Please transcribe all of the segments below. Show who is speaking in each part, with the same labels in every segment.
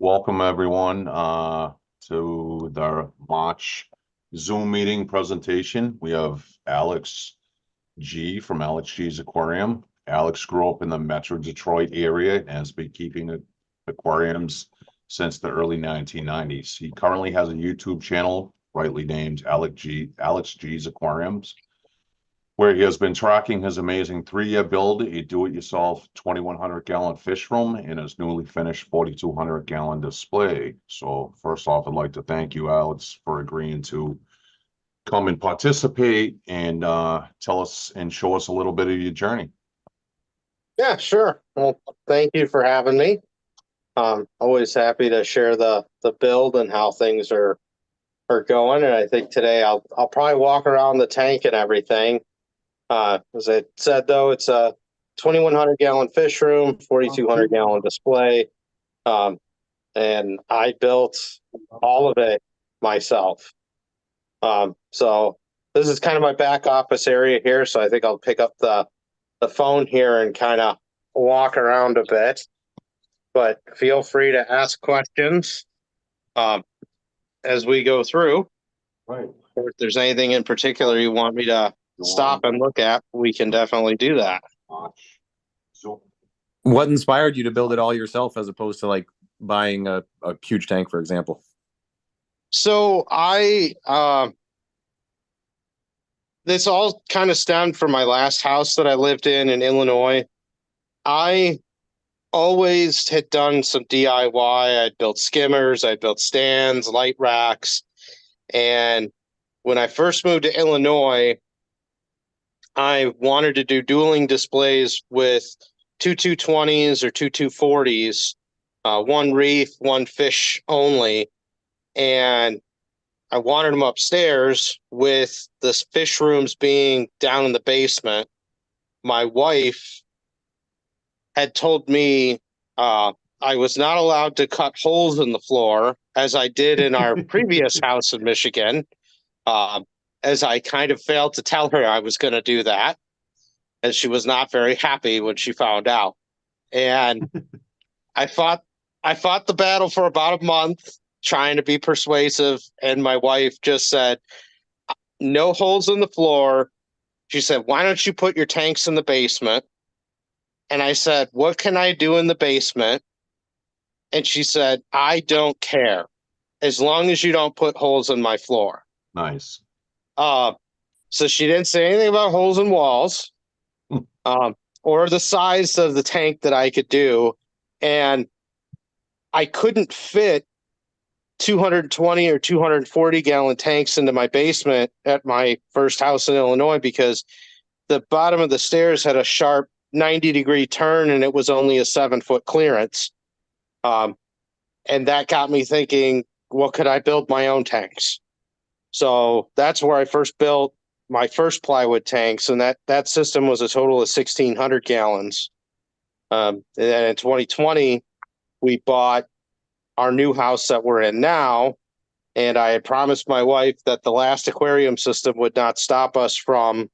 Speaker 1: Welcome everyone to the March Zoom meeting presentation. We have Alex G from Alex G's Aquarium. Alex grew up in the Metro Detroit area and has been keeping aquariums since the early 1990s. He currently has a YouTube channel, rightly named Alex G's Aquariums, where he has been tracking his amazing 3-year build, a do-it-yourself 2,100-gallon fish room, and his newly finished 4,200-gallon display. So first off, I'd like to thank you, Alex, for agreeing to come and participate and tell us and show us a little bit of your journey.
Speaker 2: Yeah, sure. Well, thank you for having me. Always happy to share the build and how things are going. And I think today I'll probably walk around the tank and everything. As I said, though, it's a 2,100-gallon fish room, 4,200-gallon display, and I built all of it myself. So this is kind of my back office area here. So I think I'll pick up the phone here and kind of walk around a bit. But feel free to ask questions as we go through.
Speaker 1: Right.
Speaker 2: Or if there's anything in particular you want me to stop and look at, we can definitely do that.
Speaker 3: So, what inspired you to build it all yourself as opposed to like buying a huge tank, for example?
Speaker 2: So this all kind of stemmed from my last house that I lived in Illinois. I always had done some DIY. I'd built skimmers, I built stands, light racks. And when I first moved to Illinois, I wanted to do dueling displays with two 220s or two 240s, one reef, one fish only. And I wanted them upstairs with the fish rooms being down in the basement. My wife had told me I was not allowed to cut holes in the floor, as I did in our previous house in Michigan, as I kind of failed to tell her I was going to do that, and she was not very happy when she found out. And I fought the battle for about a month, trying to be persuasive, and my wife just said, no holes in the floor. She said, why don't you put your tanks in the basement? And I said, what can I do in the basement? And she said, I don't care, as long as you don't put holes in my floor.
Speaker 1: Nice.
Speaker 2: So she didn't say anything about holes in walls, or the size of the tank that I could do. And I couldn't fit 220 or 240-gallon tanks into my basement at my first house in Illinois because the bottom of the stairs had a sharp 90-degree turn and it was only a 7-foot clearance. And that got me thinking, well, could I build my own tanks? So that's where I first built my first plywood tanks, and that system was a total of 1,600 gallons. And then in 2020, we bought our new house that we're in now, and I had promised my wife that the last aquarium system would not stop us from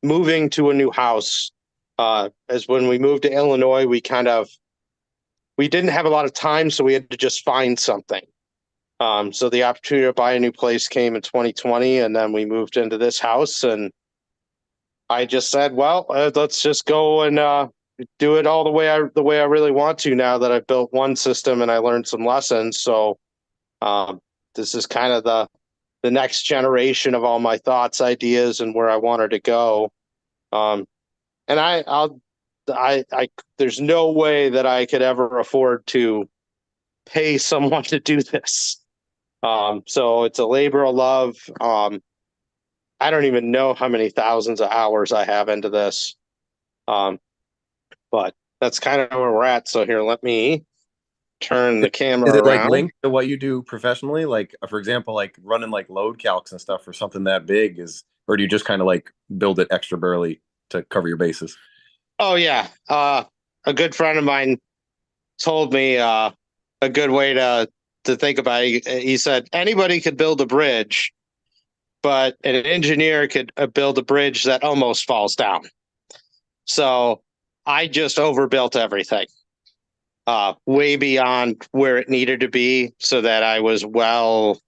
Speaker 2: moving to a new house. As when we moved to Illinois, we didn't have a lot of time, so we had to just find something. So the opportunity to buy a new place came in 2020, and then we moved into this house, and I just said, well, let's just go and do it all the way I really want to now that I've built one system and I learned some lessons. So this is kind of the next generation of all my thoughts, ideas, and where I wanted to go. And there's no way that I could ever afford to pay someone to do this. So it's a labor of love. I don't even know how many thousands of hours I have into this. But that's kind of where we're at. So here, let me turn the camera
Speaker 3: Is it like
Speaker 2: around.
Speaker 3: linked to what you do professionally? Like, for example, like running like load calcs and stuff for something that big or do you just kind of like build it extra barely to cover your bases?
Speaker 2: Oh yeah. A good friend of mine told me a good way to think about it. He said anybody could build a bridge, but an engineer could build a bridge that almost falls down. So I just overbuilt everything. way beyond where it needed to be, so that I was well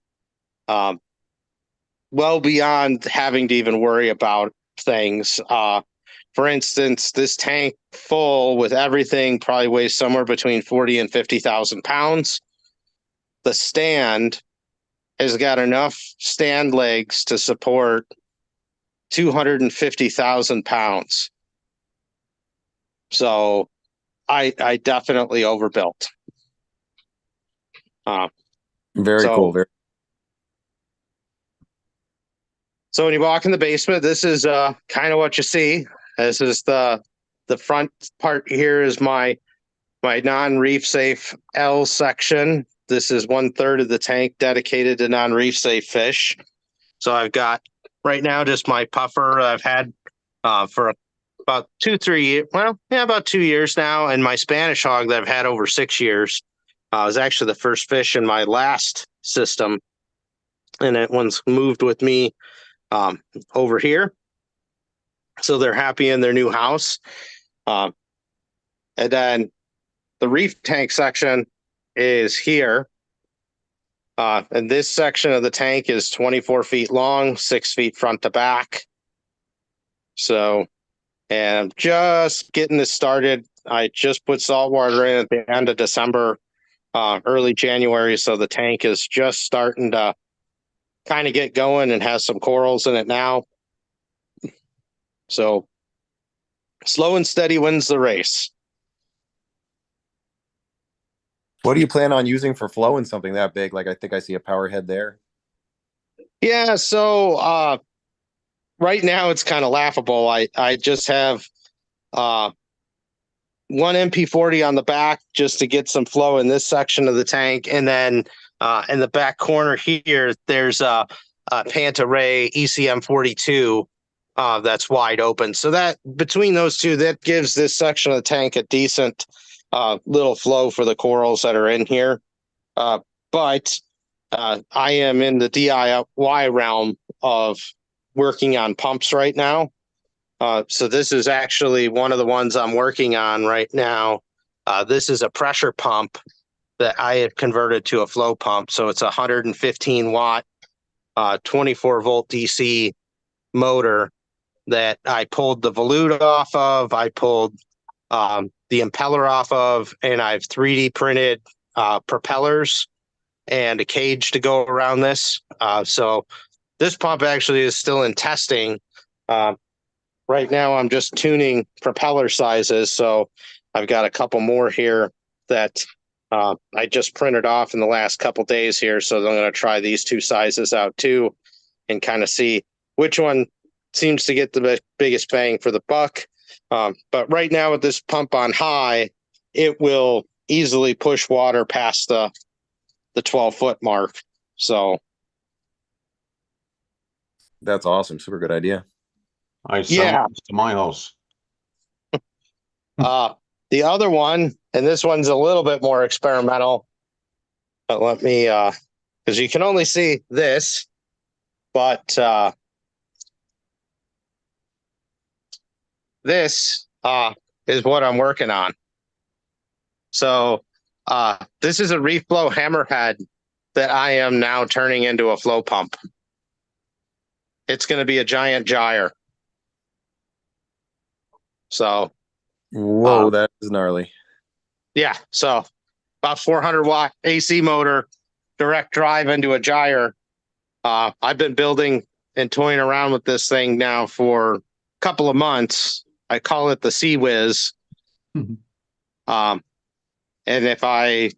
Speaker 2: beyond having to even worry about things. For instance, this tank full with everything probably weighs somewhere between 40 and 50,000 pounds. The stand has got enough stand legs to support 250,000 pounds. So I definitely overbuilt.
Speaker 3: Very
Speaker 2: So-
Speaker 3: cool. Very
Speaker 2: So when you walk in the basement, this is kind of what you see. This is the front part here is my non-reef safe L section. This is 1/3 of the tank dedicated to non-reef safe fish. So I've got right now just my puffer I've had for about 2-3 years. Well, yeah, about 2 years now, and my Spanish hog that I've had over 6 years was actually the first fish in my last system, and it one's moved with me over here. So they're happy in their new house. And then the reef tank section is here. And this section of the tank is 24 feet long, 6 feet front to back. So, and I'm just getting this started. I just put salt water in at the end of December, early January. So the tank is just starting to kind of get going and has some corals in it now. So slow and steady wins the race.
Speaker 3: What do you plan on using for flow in something that big? Like I think I see a power head there.
Speaker 2: Yeah, so right now it's kind of laughable. I just have one MP40 on the back just to get some flow in this section of the tank, and then in the back corner here there's a Panta Ray ECM 42 that's wide open. So that between those two, that gives this section of the tank a decent little flow for the corals that are in here. But I am in the DIY realm of working on pumps right now. So this is actually one of the ones I'm working on right now. This is a pressure pump that I have converted to a flow pump. So it's a 115 watt, 24 volt DC motor that I pulled the volute off of. I pulled the impeller off of, and I've 3D printed propellers and a cage to go around this. So this pump actually is still in testing. Right now I'm just tuning propeller sizes. So I've got a couple more here that I just printed off in the last couple days here. So I'm going to try these two sizes out too and kind of see which one seems to get the biggest bang for the buck. But right now with this pump on high, it will easily push water past the 12-foot mark. So
Speaker 3: That's awesome. Super good idea.
Speaker 1: I sent this to my house.
Speaker 2: the other one, and this one's a little bit more experimental, but let me because you can only see this, but this is what I'm working on. So this is a reef flow hammerhead that I am now turning into a flow pump. It's going to be a giant gyre. So,
Speaker 3: Whoa, that is gnarly.
Speaker 2: yeah. So about 400 watt AC motor, direct drive into a gyre. I've been building and toying around with this thing now for a couple of months. I call it the Sea Whiz. And if I've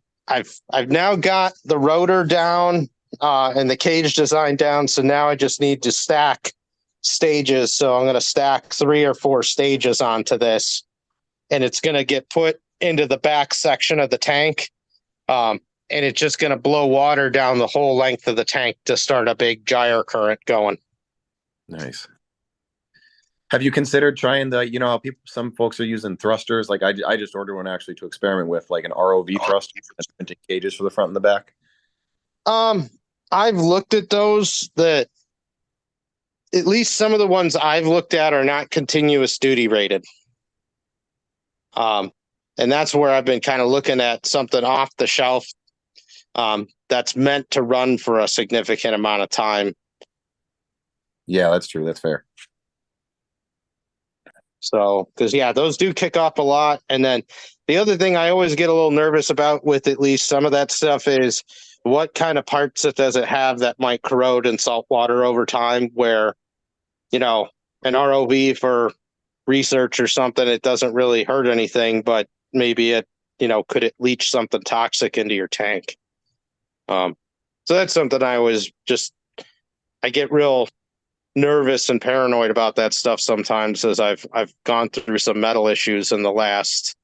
Speaker 2: now got the rotor down and the cage design down. So now I just need to stack stages. So I'm going to stack 3 or 4 stages onto this, and it's going to get put into the back section of the tank. And it's just going to blow water down the whole length of the tank to start a big gyre current going.
Speaker 3: Nice. Have you considered trying the, you know, how some folks are using thrusters? Like I just ordered one actually to experiment with, like an ROV thruster and printing cages for the front and the back.
Speaker 2: I've looked at those. That at least some of the ones I've looked at are not continuous duty rated. And that's where I've been kind of looking at something off the shelf that's meant to run for a significant amount of time.
Speaker 3: Yeah, that's true. That's fair.
Speaker 2: So, because yeah, those do kick off a lot. And then the other thing I always get a little nervous about with at least some of that stuff is what kind of parts does it have that might corrode in salt water over time, where, you know, an ROV for research or something, it doesn't really hurt anything, but maybe it, you know, could it leach something toxic into your tank? So that's something I always just, I get real nervous and paranoid about that stuff sometimes, as I've gone through some metal issues in the last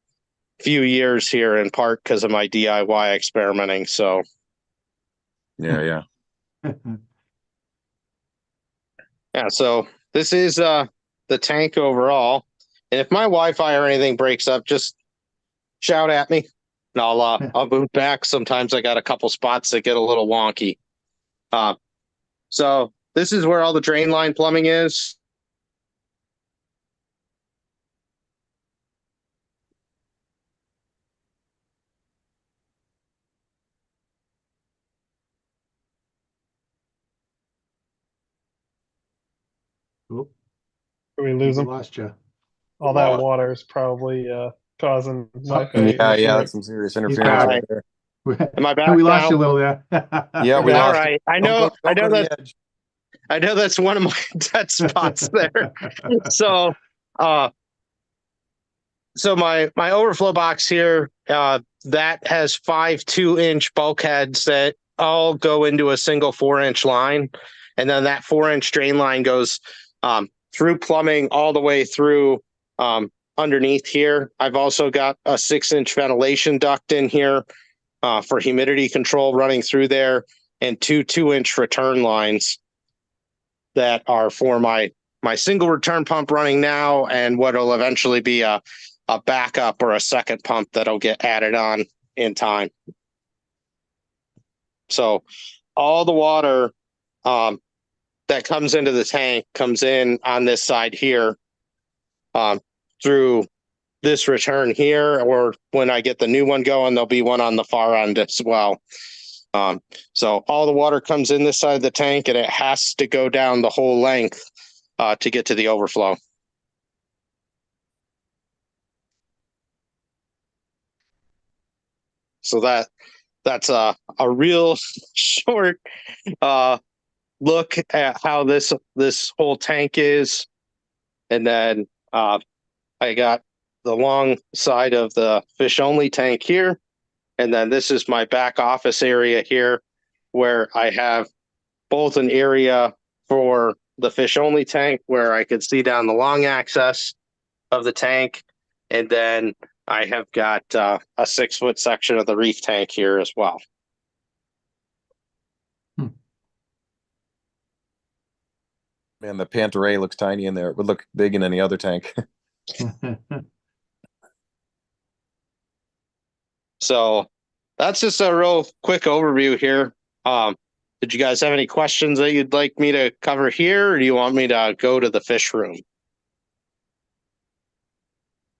Speaker 2: few years here, in part because of my DIY experimenting. So
Speaker 3: Yeah.
Speaker 2: yeah, so this is the tank overall. And if my Wi-Fi or anything breaks up, just shout at me and I'll boot back. Sometimes I got a couple spots that get a little wonky. So this is where all the drain line plumbing is.
Speaker 4: Oop,
Speaker 5: Did we lose
Speaker 4: we
Speaker 5: him?
Speaker 4: lost you.
Speaker 5: All that water is probably causing Wi-Fi.
Speaker 3: Yeah,
Speaker 5: issues.
Speaker 3: that's some serious interference
Speaker 2: back.
Speaker 3: right there.
Speaker 2: Am I back
Speaker 4: We lost
Speaker 2: now?
Speaker 4: you a little there.
Speaker 3: Yeah, we
Speaker 2: All
Speaker 3: lost.
Speaker 2: right. I
Speaker 3: Don't
Speaker 2: know.
Speaker 3: go to the edge.
Speaker 2: I know that's one of my dead spots there. So, so my overflow box here, that has 5 2-inch bulkheads that all go into a single 4-inch line, and then that 4-inch drain line goes through plumbing all the way through underneath here. I've also got a 6-inch ventilation duct in here for humidity control running through there, and 2 2-inch return lines that are for my single return pump running now, and what will eventually be a backup or a second pump that'll get added on in time. So all the water that comes into the tank comes in on this side here through this return here, or when I get the new one going, there'll be one on the far end as well. So all the water comes in this side of the tank, and it has to go down the whole length to get to the overflow. So that's a real short look at how this whole tank is. And then I got the long side of the fish only tank here. And then this is my back office area here, where I have both an area for the fish only tank where I could see down the long axis of the tank. And then I have got a 6-foot section of the reef tank here as well.
Speaker 3: Man, the Panta Ray looks tiny in there. It would look big in any other tank.
Speaker 2: So that's just a real quick overview here. Did you guys have any questions that you'd like me to cover here, or do you want me to go to the fish room?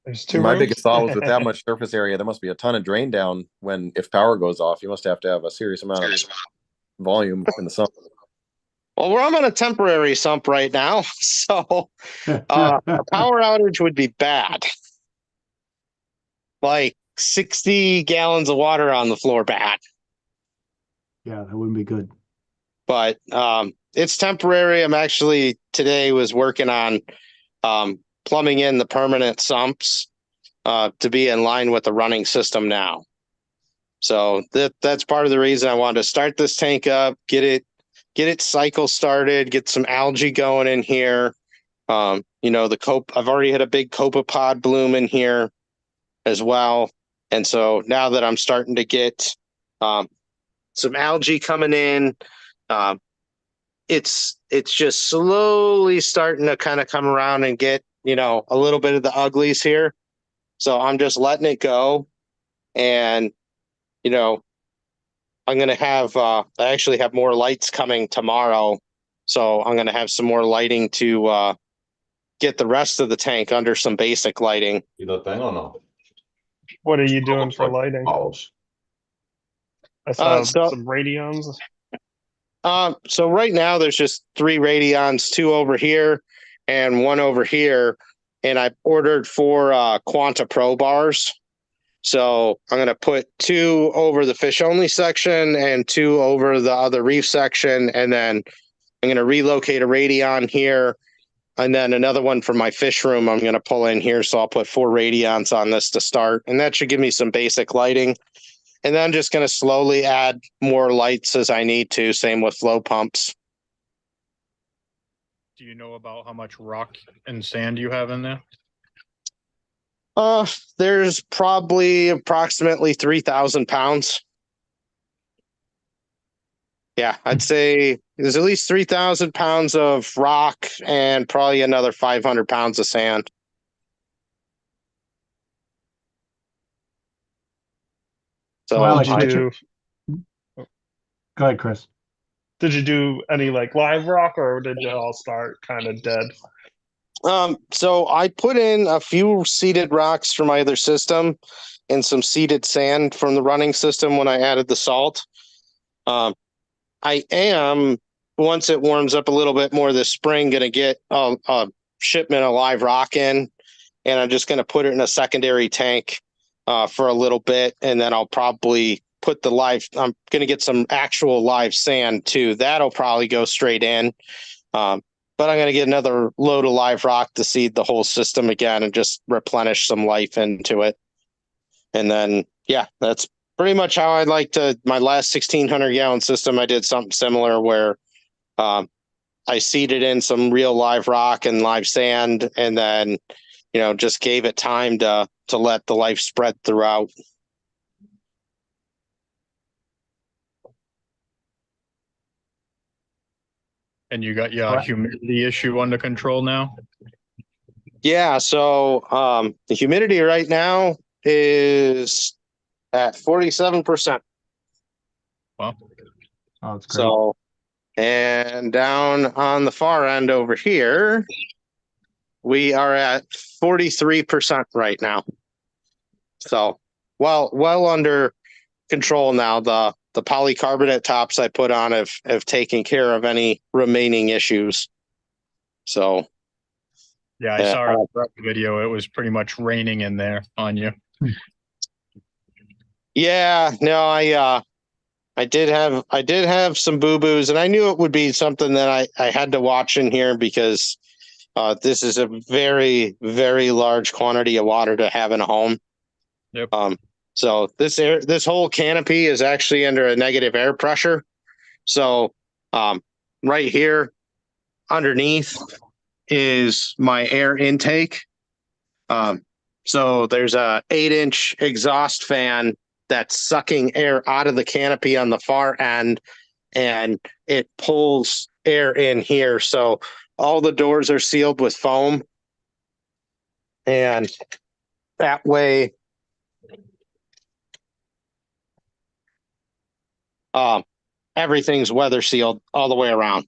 Speaker 5: There's 2
Speaker 3: My
Speaker 5: rooms?
Speaker 3: biggest thought was with that much surface area, there must be a ton of drain down if power goes off. You must have to have a serious amount of volume in the sump.
Speaker 2: Well, I'm on a temporary sump right now, so a power outage would be bad. Like 60 gallons of water on the floor, bad.
Speaker 4: Yeah, that wouldn't be good.
Speaker 2: But it's temporary. I'm actually today was working on plumbing in the permanent sumps to be in line with the running system now. So that's part of the reason I wanted to start this tank up, get it cycle started, get some algae going in here. You know, I've already had a big copepod bloom in here as well. And so now that I'm starting to get some algae coming in, it's just slowly starting to kind of come around and get, you know, a little bit of the uglies here. So I'm just letting it go. And, you know, I'm going to have, I actually have more lights coming tomorrow. So I'm going to have some more lighting to get the rest of the tank under some basic lighting.
Speaker 1: See that thing or no?
Speaker 5: What are you doing for lighting?
Speaker 1: Follows.
Speaker 5: I saw
Speaker 2: so-
Speaker 5: some radions.
Speaker 2: So right now there's just 3 radions, 2 over here and 1 over here. And I ordered 4 Quanta Pro bars. So I'm going to put 2 over the fish only section and 2 over the other reef section. And then I'm going to relocate a radion here. And then another one for my fish room, I'm going to pull in here. So I'll put 4 radions on this to start. And that should give me some basic lighting. And then I'm just going to slowly add more lights as I need to. Same with flow pumps.
Speaker 6: Do you know about how much rock and sand you have in there?
Speaker 2: There's probably approximately 3,000 pounds. Yeah, I'd say there's at least 3,000 pounds of rock and probably another 500 pounds of sand. So
Speaker 4: So, Alex,
Speaker 5: Did
Speaker 2: I-
Speaker 5: you
Speaker 4: Go ahead, Chris.
Speaker 5: did you do any like live rock, or did you all start kind of dead?
Speaker 2: so I put in a few seeded rocks from my other system and some seeded sand from the running system when I added the salt. I am, once it warms up a little bit more this spring, going to get a shipment of live rock in, and I'm just going to put it in a secondary tank for a little bit, and then I'll probably put the live, I'm going to get some actual live sand too. That'll probably go straight in. But I'm going to get another load of live rock to seed the whole system again and just replenish some life into it. And then, yeah, that's pretty much how I'd like to. My last 1,600 gallon system, I did something similar where I seeded in some real live rock and live sand, and then, just gave it time to let the life spread throughout.
Speaker 6: And you got your
Speaker 4: Right.
Speaker 6: humidity issue under control now?
Speaker 2: Yeah, so the humidity right now is at 47%.
Speaker 6: Well,
Speaker 4: Oh, it's great.
Speaker 2: So, and down on the far end over here, we are at 43% right now. So, well under control now. The polycarbonate tops I put on have taken care of any remaining issues. So,
Speaker 6: yeah, I
Speaker 2: Yeah.
Speaker 6: saw a video. It was pretty much raining in there on you.
Speaker 2: yeah, no, I did have some boo-boos, and I knew it would be something that I had to watch in here because this is a very, very large quantity of water to have in a home.
Speaker 6: Yep.
Speaker 2: So this whole canopy is actually under a negative air pressure. So right here underneath is my air intake. So there's a 8-inch exhaust fan that's sucking air out of the canopy on the far end, and it pulls air in here. So all the doors are sealed with foam, and that way everything's weather sealed all the way around.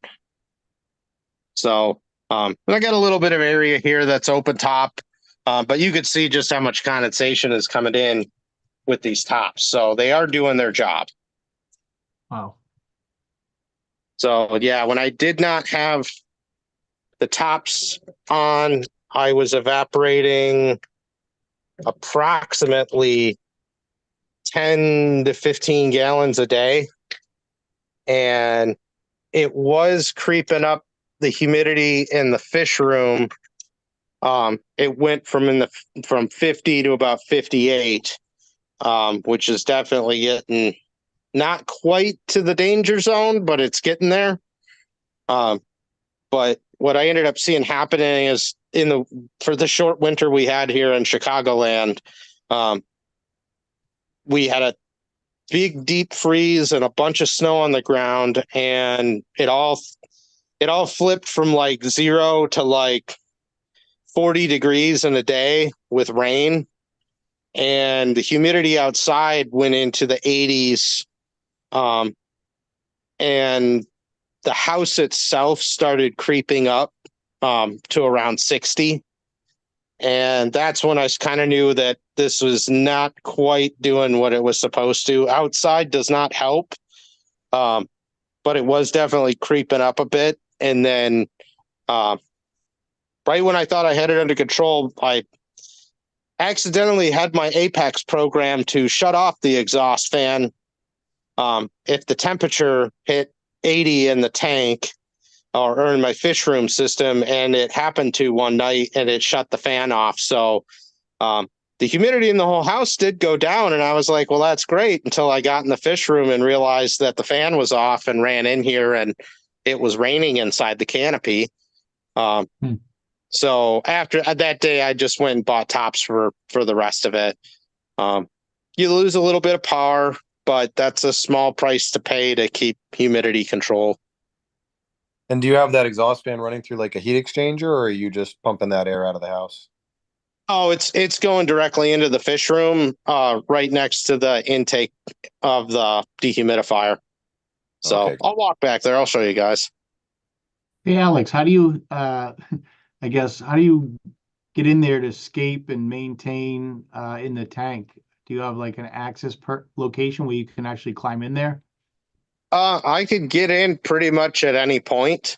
Speaker 2: So and I got a little bit of area here that's open top, but you could see just how much condensation is coming in with these tops. So they are doing their job.
Speaker 4: Wow.
Speaker 2: So yeah, when I did not have the tops on, I was evaporating approximately 10 to 15 gallons a day. And it was creeping up the humidity in the fish room. It went from 50 to about 58, which is definitely getting not quite to the danger zone, but it's getting there. But what I ended up seeing happening is for the short winter we had here in Chicagoland, we had a big deep freeze and a bunch of snow on the ground, and it all flipped from like 0 to like 40 degrees in a day with rain, and the humidity outside went into the 80s. And the house itself started creeping up to around 60. And that's when I kind of knew that this was not quite doing what it was supposed to. Outside does not help. But it was definitely creeping up a bit. And then right when I thought I had it under control, I accidentally had my Apex program to shut off the exhaust fan if the temperature hit 80 in the tank or in my fish room system, and it happened to one night and it shut the fan off. So the humidity in the whole house did go down, and I was like, well, that's great, until I got in the fish room and realized that the fan was off and ran in here and it was raining inside the canopy. So after that day, I just went and bought tops for the rest of it. You lose a little bit of power, but that's a small price to pay to keep humidity control.
Speaker 3: And do you have that exhaust fan running through like a heat exchanger, or are you just pumping that air out of the house?
Speaker 2: Oh, it's going directly into the fish room, right next to the intake of the dehumidifier. So
Speaker 3: Okay.
Speaker 2: I'll walk back there. I'll show you guys.
Speaker 4: Hey, Alex, how do you, I guess, how do you get in there to escape and maintain in the tank? Do you have like an access per location where you can actually climb in there?
Speaker 2: I could get in pretty much at any point.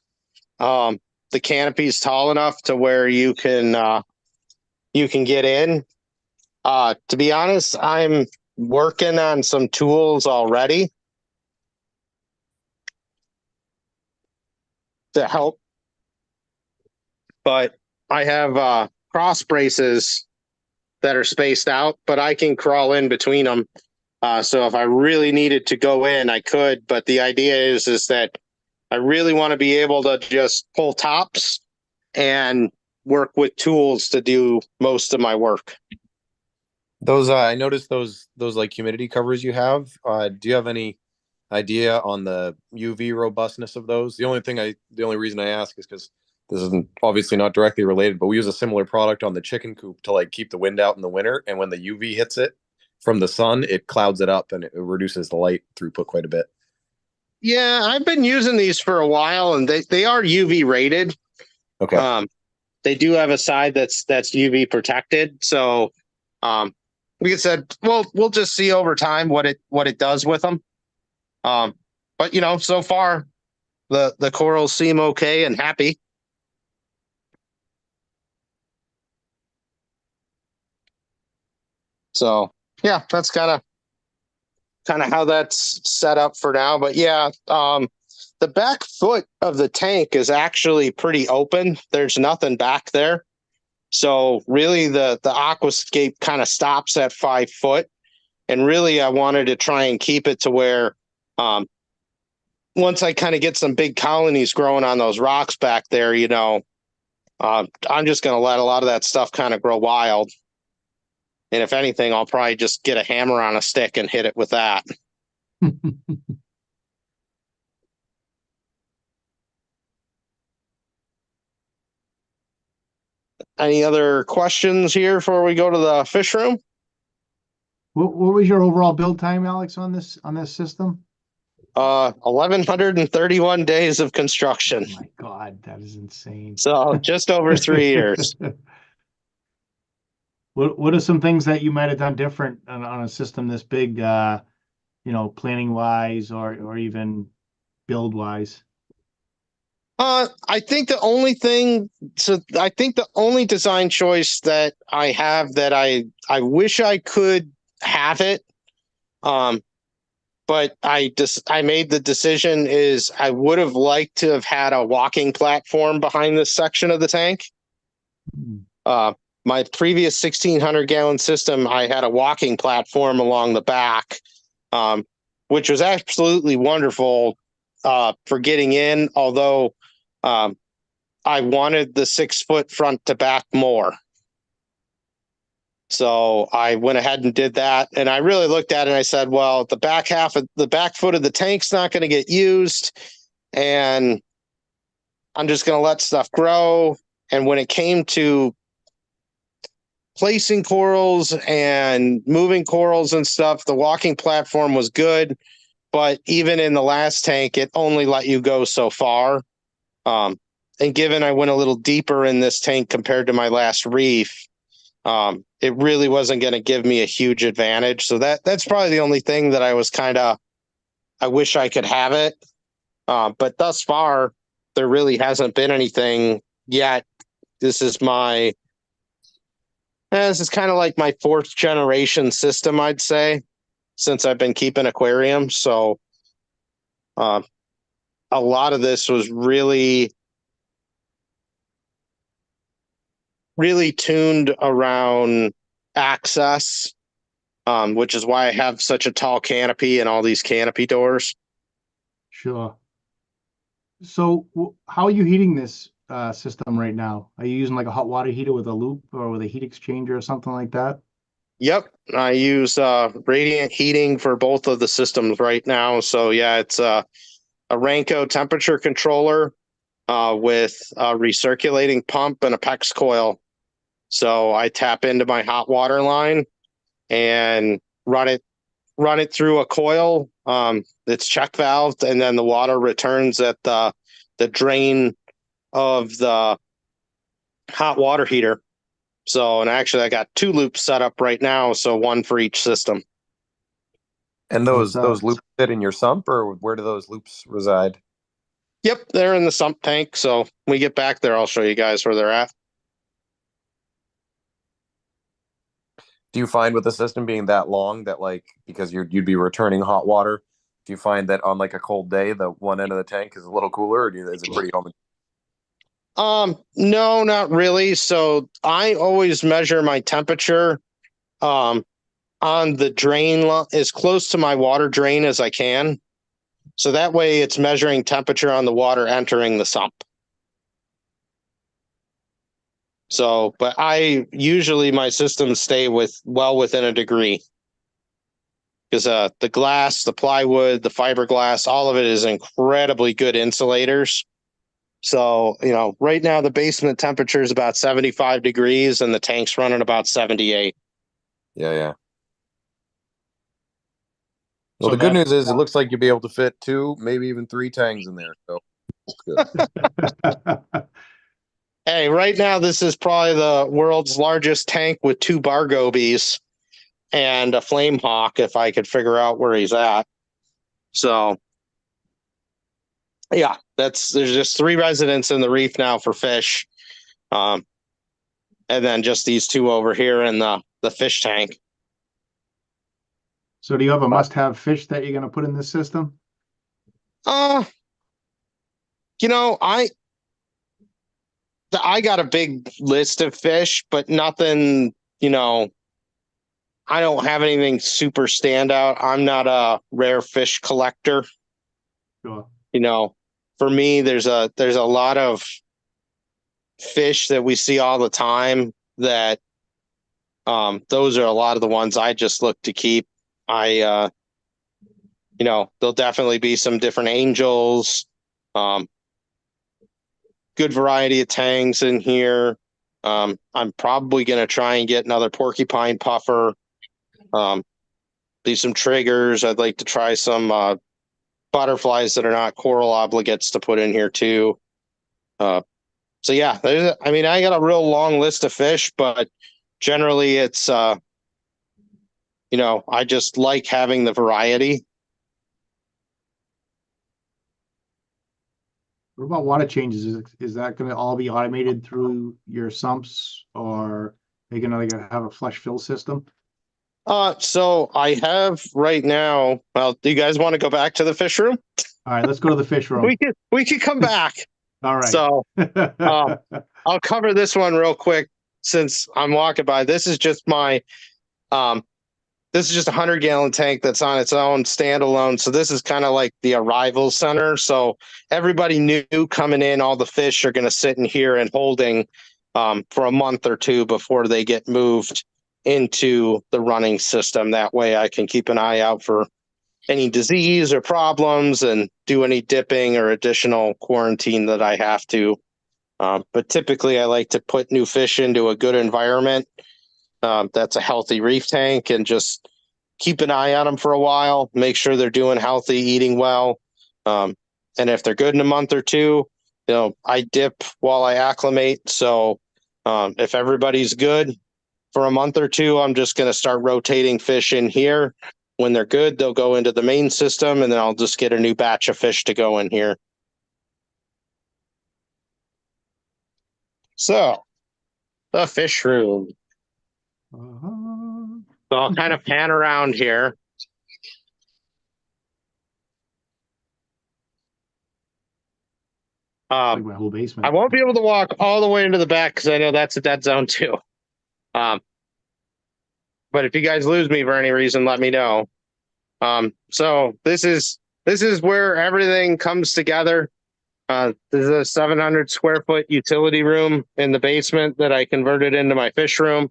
Speaker 2: The canopy is tall enough to where you can get in. To be honest, I'm working on some tools already to help, but I have cross braces that are spaced out, but I can crawl in between them. So if I really needed to go in, I could. But the idea is that I really want to be able to just pull tops and work with tools to do most of my work.
Speaker 3: Those I noticed those like humidity covers you have. Do you have any idea on the UV robustness of those? The only reason I ask is because this isn't obviously not directly related, but we use a similar product on the chicken coop to like keep the wind out in the winter, and when the UV hits it from the sun, it clouds it up and it reduces the light throughput quite a bit.
Speaker 2: Yeah, I've been using these for a while, and they are UV rated.
Speaker 3: Okay.
Speaker 2: They do have a side that's UV protected. So we said, well, we'll just see over time what it does with them. But so far the corals seem okay and happy. So yeah, that's kind of how that's set up for now. But yeah, the back foot of the tank is actually pretty open. There's nothing back there. So really the aquascape kind of stops at 5 foot. And really I wanted to try and keep it to where once I kind of get some big colonies growing on those rocks back there, I'm just going to let a lot of that stuff kind of grow wild. And if anything, I'll probably just get a hammer on a stick and hit it with that. Any other questions here before we go to the fish room?
Speaker 4: What was your overall build time, Alex, on this system?
Speaker 2: 1,131 days of construction.
Speaker 4: Oh my God, that is insane.
Speaker 2: So just over 3 years.
Speaker 4: What are some things that you might have done different on a system this big, planning wise or even build wise?
Speaker 2: I think the only design choice that I have that I wish I could have it, but I made the decision is I would have liked to have had a walking platform behind this section of the tank. My previous 1,600 gallon system, I had a walking platform along the back, which was absolutely wonderful for getting in, although I wanted the 6 foot front to back more. So I went ahead and did that. And I really looked at it and I said, well, the back foot of the tank's not going to get used. And I'm just going to let stuff grow. And when it came to placing corals and moving corals and stuff, the walking platform was good. But even in the last tank, it only let you go so far. and given I went a little deeper in this tank compared to my last reef, it really wasn't going to give me a huge advantage. So that's probably the only thing that I was I wish I could have it. But thus far, there really hasn't been anything yet. This is kind of like my 4th generation system, I'd say, since I've been keeping aquariums. So, a lot of this was really tuned around access, which is why I have such a tall canopy and all these canopy doors.
Speaker 4: Sure. So how are you heating this system right now? Are you using like a hot water heater with a loop or with a heat exchanger or something like that?
Speaker 2: Yep, I use radiant heating for both of the systems right now. So yeah, it's a Renko temperature controller with a recirculating pump and a PEX coil. So I tap into my hot water line and run it through a coil. It's check valved, and then the water returns at the drain of the hot water heater. So, and actually I got 2 loops set up right now, so 1 for each system.
Speaker 3: And those loops fit in your sump, or where do those loops reside?
Speaker 2: Yep, they're in the sump tank. So when we get back there, I'll show you guys where they're at.
Speaker 3: Do you find with the system being that long that, like, because you'd be returning hot water, do you find that on like a cold day, the one end of the tank is a little cooler, or is it pretty homogeneous?
Speaker 2: No, not really. So I always measure my temperature on the drain as close to my water drain as I can. So that way it's measuring temperature on the water entering the sump. So, but usually my systems stay well within a degree. Because the glass, the plywood, the fiberglass, all of it is incredibly good insulators. So, right now the basement temperature is about 75 degrees and the tank's running about 78.
Speaker 3: Yeah. Well,
Speaker 5: So
Speaker 3: the good
Speaker 5: that-
Speaker 3: news is it looks like you'll be able to fit 2, maybe even 3 tanks in there. So good.
Speaker 2: Hey, right now this is probably the world's largest tank with 2 bar gobies and a flame hawk if I could figure out where he's at. So, yeah, there's just 3 residents in the reef now for fish. And then just these 2 over here in the fish tank.
Speaker 4: So do you have a must-have fish that you're going to put in this system?
Speaker 2: I got a big list of fish, but nothing, I don't have anything super standout. I'm not a rare fish collector.
Speaker 4: Sure.
Speaker 2: For me, there's a lot of fish that we see all the time that those are a lot of the ones I just look to keep. There'll definitely be some different angels, good variety of tangs in here. I'm probably going to try and get another porcupine puffer. Do some triggers. I'd like to try some butterflies that are not coral obligates to put in here too. So yeah, I got a real long list of fish, but generally it's, I just like having the variety.
Speaker 4: What about water changes? Is that going to all be automated through your sumps, or are you going to have a flush fill system?
Speaker 2: So I have right now. Well, do you guys want to go back to the fish room?
Speaker 4: All right, let's go to the fish room.
Speaker 2: We could come back.
Speaker 4: All right.
Speaker 2: So I'll cover this one real quick since I'm walking by. This is just my this is just a 100-gallon tank that's on its own standalone. So this is kind of like the arrival center. So everybody new coming in, all the fish are going to sit in here and holding for a month or 2 before they get moved into the running system. That way I can keep an eye out for any disease or problems and do any dipping or additional quarantine that I have to. But typically I like to put new fish into a good environment. That's a healthy reef tank, and just keep an eye on them for a while, make sure they're doing healthy, eating well. And if they're good in a month or 2, I dip while I acclimate. So if everybody's good for a month or two, I'm just going to start rotating fish in here. When they're good, they'll go into the main system, and then I'll just get a new batch of fish to go in here. So, the fish room.
Speaker 4: Uh-huh.
Speaker 2: So I'll kind of pan around here.
Speaker 4: Like my whole basement.
Speaker 2: I won't be able to walk all the way into the back because I know that's a dead zone too. But if you guys lose me for any reason, let me know. So this is where everything comes together. This is a 700 square foot utility room in the basement that I converted into my fish room.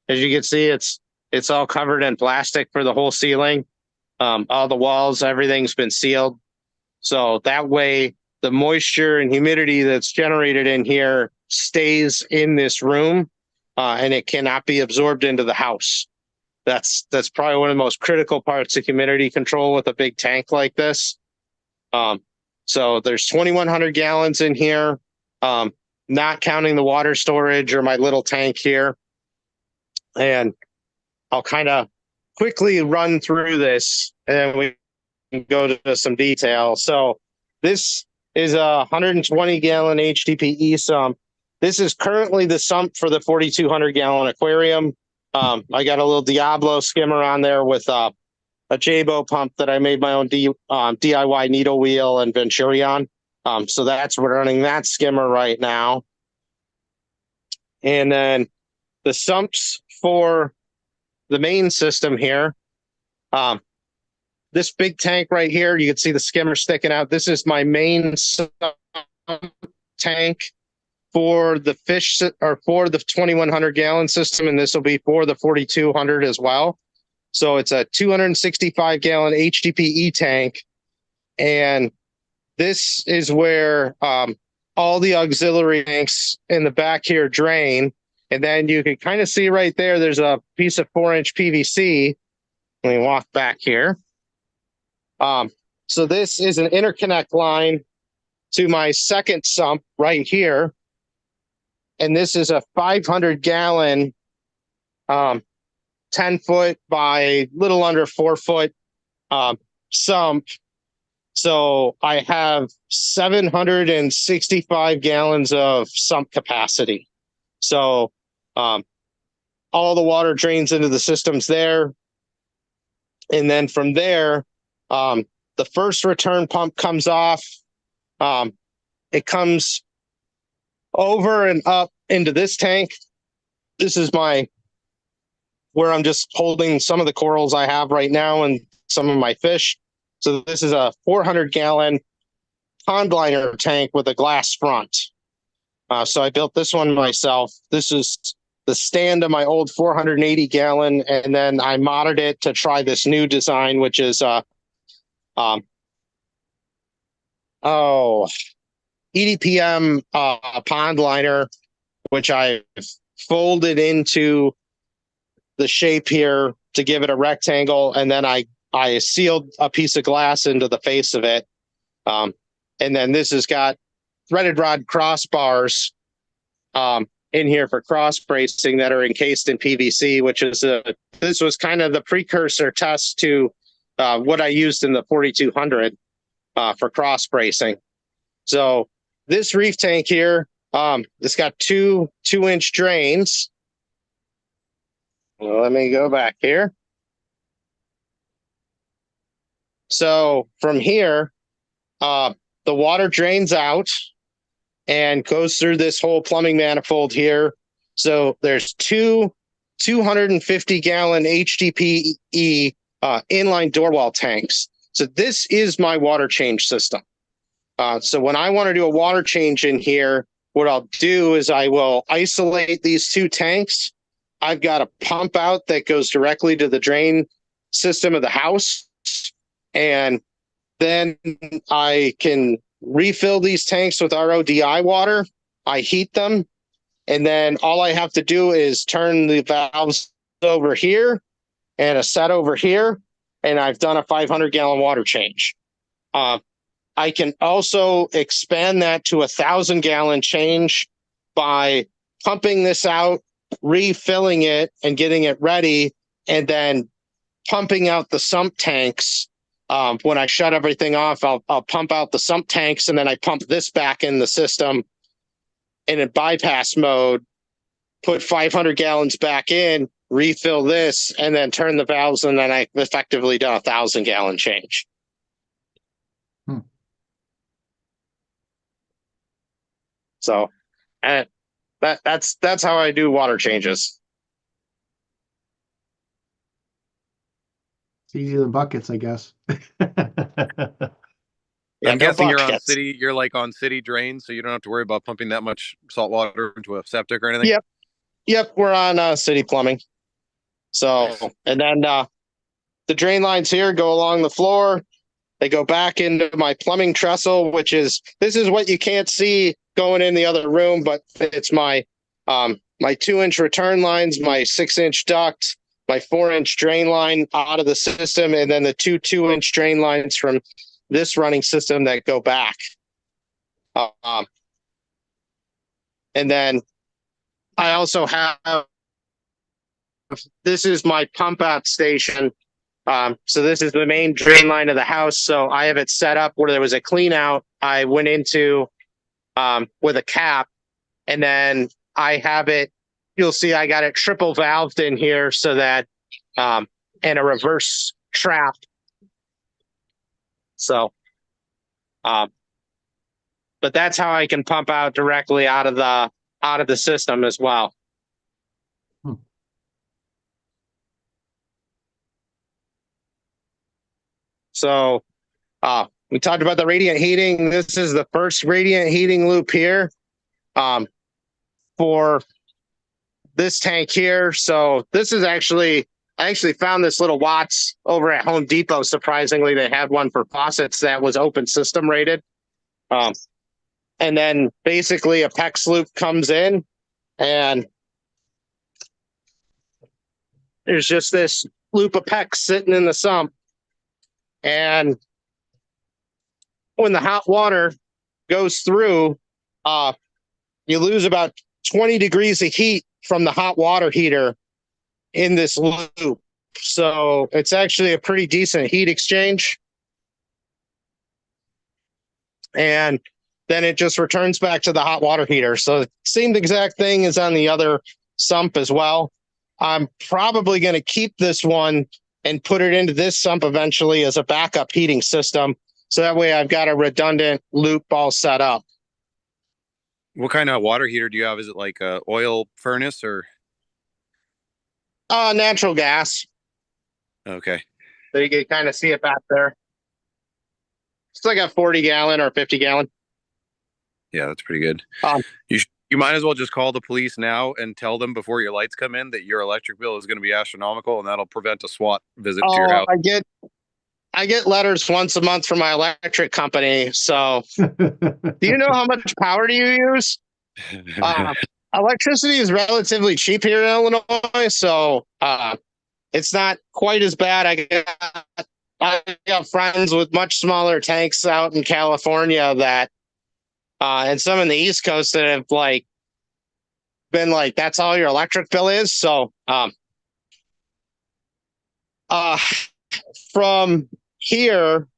Speaker 2: As you can see, it's all covered in plastic for the whole ceiling. All the walls, everything's been sealed. So that way the moisture and humidity that's generated in here stays in this room, and it cannot be absorbed into the house. That's probably one of the most critical parts of humidity control with a big tank like this. So there's 2,100 gallons in here, not counting the water storage or my little tank here. And I'll kind of quickly run through this and then we can go to some detail. So this is a 120 gallon HDPE sump. This is currently the sump for the 4,200 gallon aquarium. I got a little Diablo skimmer on there with a Jabo pump that I made my own DIY needle wheel and Venturion. So that's running that skimmer right now. And then the sumps for the main system here. This big tank right here, you can see the skimmer sticking out. This is my main tank for the fish, or for the 2,100 gallon system, and this will be for the 4,200 as well. So it's a 265 gallon HDPE tank, and this is where all the auxiliary tanks in the back here drain. And then you can kind of see right there, there's a piece of 4-inch PVC. Let me walk back here. So this is an interconnect line to my second sump right here. And this is a 500 gallon, 10 foot by little under 4 foot sump. So I have 765 gallons of sump capacity. So all the water drains into the systems there. And then from there, the first return pump comes off. It comes over and up into this tank. This is where I'm just holding some of the corals I have right now and some of my fish. So this is a 400 gallon pond liner tank with a glass front. So I built this one myself. This is the stand of my old 480 gallon, and then I modded it to try this new design, which is EDPM pond liner, which I folded into the shape here to give it a rectangle, and then I sealed a piece of glass into the face of it. And then this has got threaded rod crossbars in here for cross bracing that are encased in PVC, which is this was kind of the precursor test to what I used in the 4,200 for cross bracing. So this reef tank here, it's got two 2-inch drains. Well, let me go back here. So from here, the water drains out and goes through this whole plumbing manifold here. So there's two 250 gallon HDPE inline doorwall tanks. So this is my water change system. So when I want to do a water change in here, what I'll do is I will isolate these two tanks. I've got a pump out that goes directly to the drain system of the house. And then I can refill these tanks with RODI water. I heat them. And then all I have to do is turn the valves over here and a set over here. And I've done a 500 gallon water change. I can also expand that to 1,000-gallon change by pumping this out, refilling it, and getting it ready, and then pumping out the sump tanks. When I shut everything off, I'll pump out the sump tanks, and then I pump this back in the system in a bypass mode, put 500 gallons back in, refill this, and then turn the valves, and then I effectively done 1,000-gallon change. So, that's how I do water changes.
Speaker 4: It's easier than buckets, I guess.
Speaker 2: Yeah,
Speaker 3: I'm
Speaker 2: no
Speaker 3: guessing
Speaker 2: buckets.
Speaker 3: you're like on city drains, so you don't have to worry about pumping that much salt water into a septic or anything.
Speaker 2: Yep, we're on city plumbing. So,
Speaker 3: Nice.
Speaker 2: and then the drain lines here go along the floor. They go back into my plumbing trestle, this is what you can't see going in the other room, but it's my 2-inch return lines, my 6-inch duct, my 4-inch drain line out of the system, and then the 2-inch drain lines from this running system that go back. And then I also have, this is my pump out station. So this is the main drain line of the house. So I have it set up where there was a clean out. I went into with a cap, and then I have it, you'll see I got it triple valved in here so that, and a reverse trap. So, but that's how I can pump out directly out of the system as well. So, we talked about the radiant heating. This is the first radiant heating loop here, for this tank here. So this is I actually found this little Watts over at Home Depot. Surprisingly, they had one for faucets that was open system rated. And then basically a PEX loop comes in, and there's just this loop of PEX sitting in the sump. And when the hot water goes through, you lose about 20 degrees of heat from the hot water heater in this loop. So it's actually a pretty decent heat exchange. And then it just returns back to the hot water heater. So the same exact thing is on the other sump as well. I'm probably going to keep this one and put it into this sump eventually as a backup heating system. So that way I've got a redundant loop all set up.
Speaker 3: What kind of water heater do you have? Is it like a oil furnace or?
Speaker 2: Natural gas.
Speaker 3: Okay.
Speaker 2: So you can kind of see it back there. It's like a 40-gallon or 50-gallon.
Speaker 3: Yeah, that's pretty good.
Speaker 2: Um,
Speaker 3: You might as well just call the police now and tell them before your lights come in that your electric bill is going to be astronomical, and that'll prevent a SWAT visit to your house.
Speaker 2: I get letters once a month from my electric company. So do you know how much power do you use? Electricity is relatively cheap here in Illinois, so it's not quite as bad. I got friends with much smaller tanks out in California that, and some in the East Coast that have been like, that's all your electric bill is. So, from here,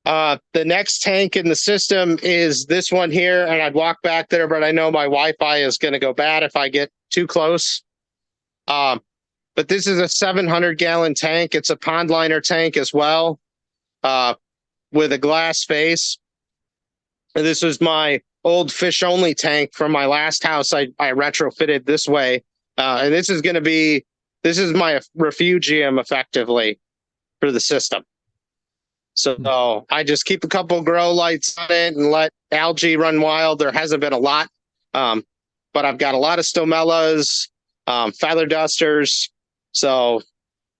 Speaker 2: the next tank in the system is this one here, and I'd walk back there, but I know my Wi-Fi is going to go bad if I get too close. But this is a 700-gallon tank. It's a pond liner tank as well, with a glass face. And this is my old fish-only tank from my last house. I retrofitted this way, and this is my refugium effectively for the system. So I just keep a couple grow lights on it and let algae run wild. There hasn't been a lot, but I've got a lot of stomellas, feather dusters. So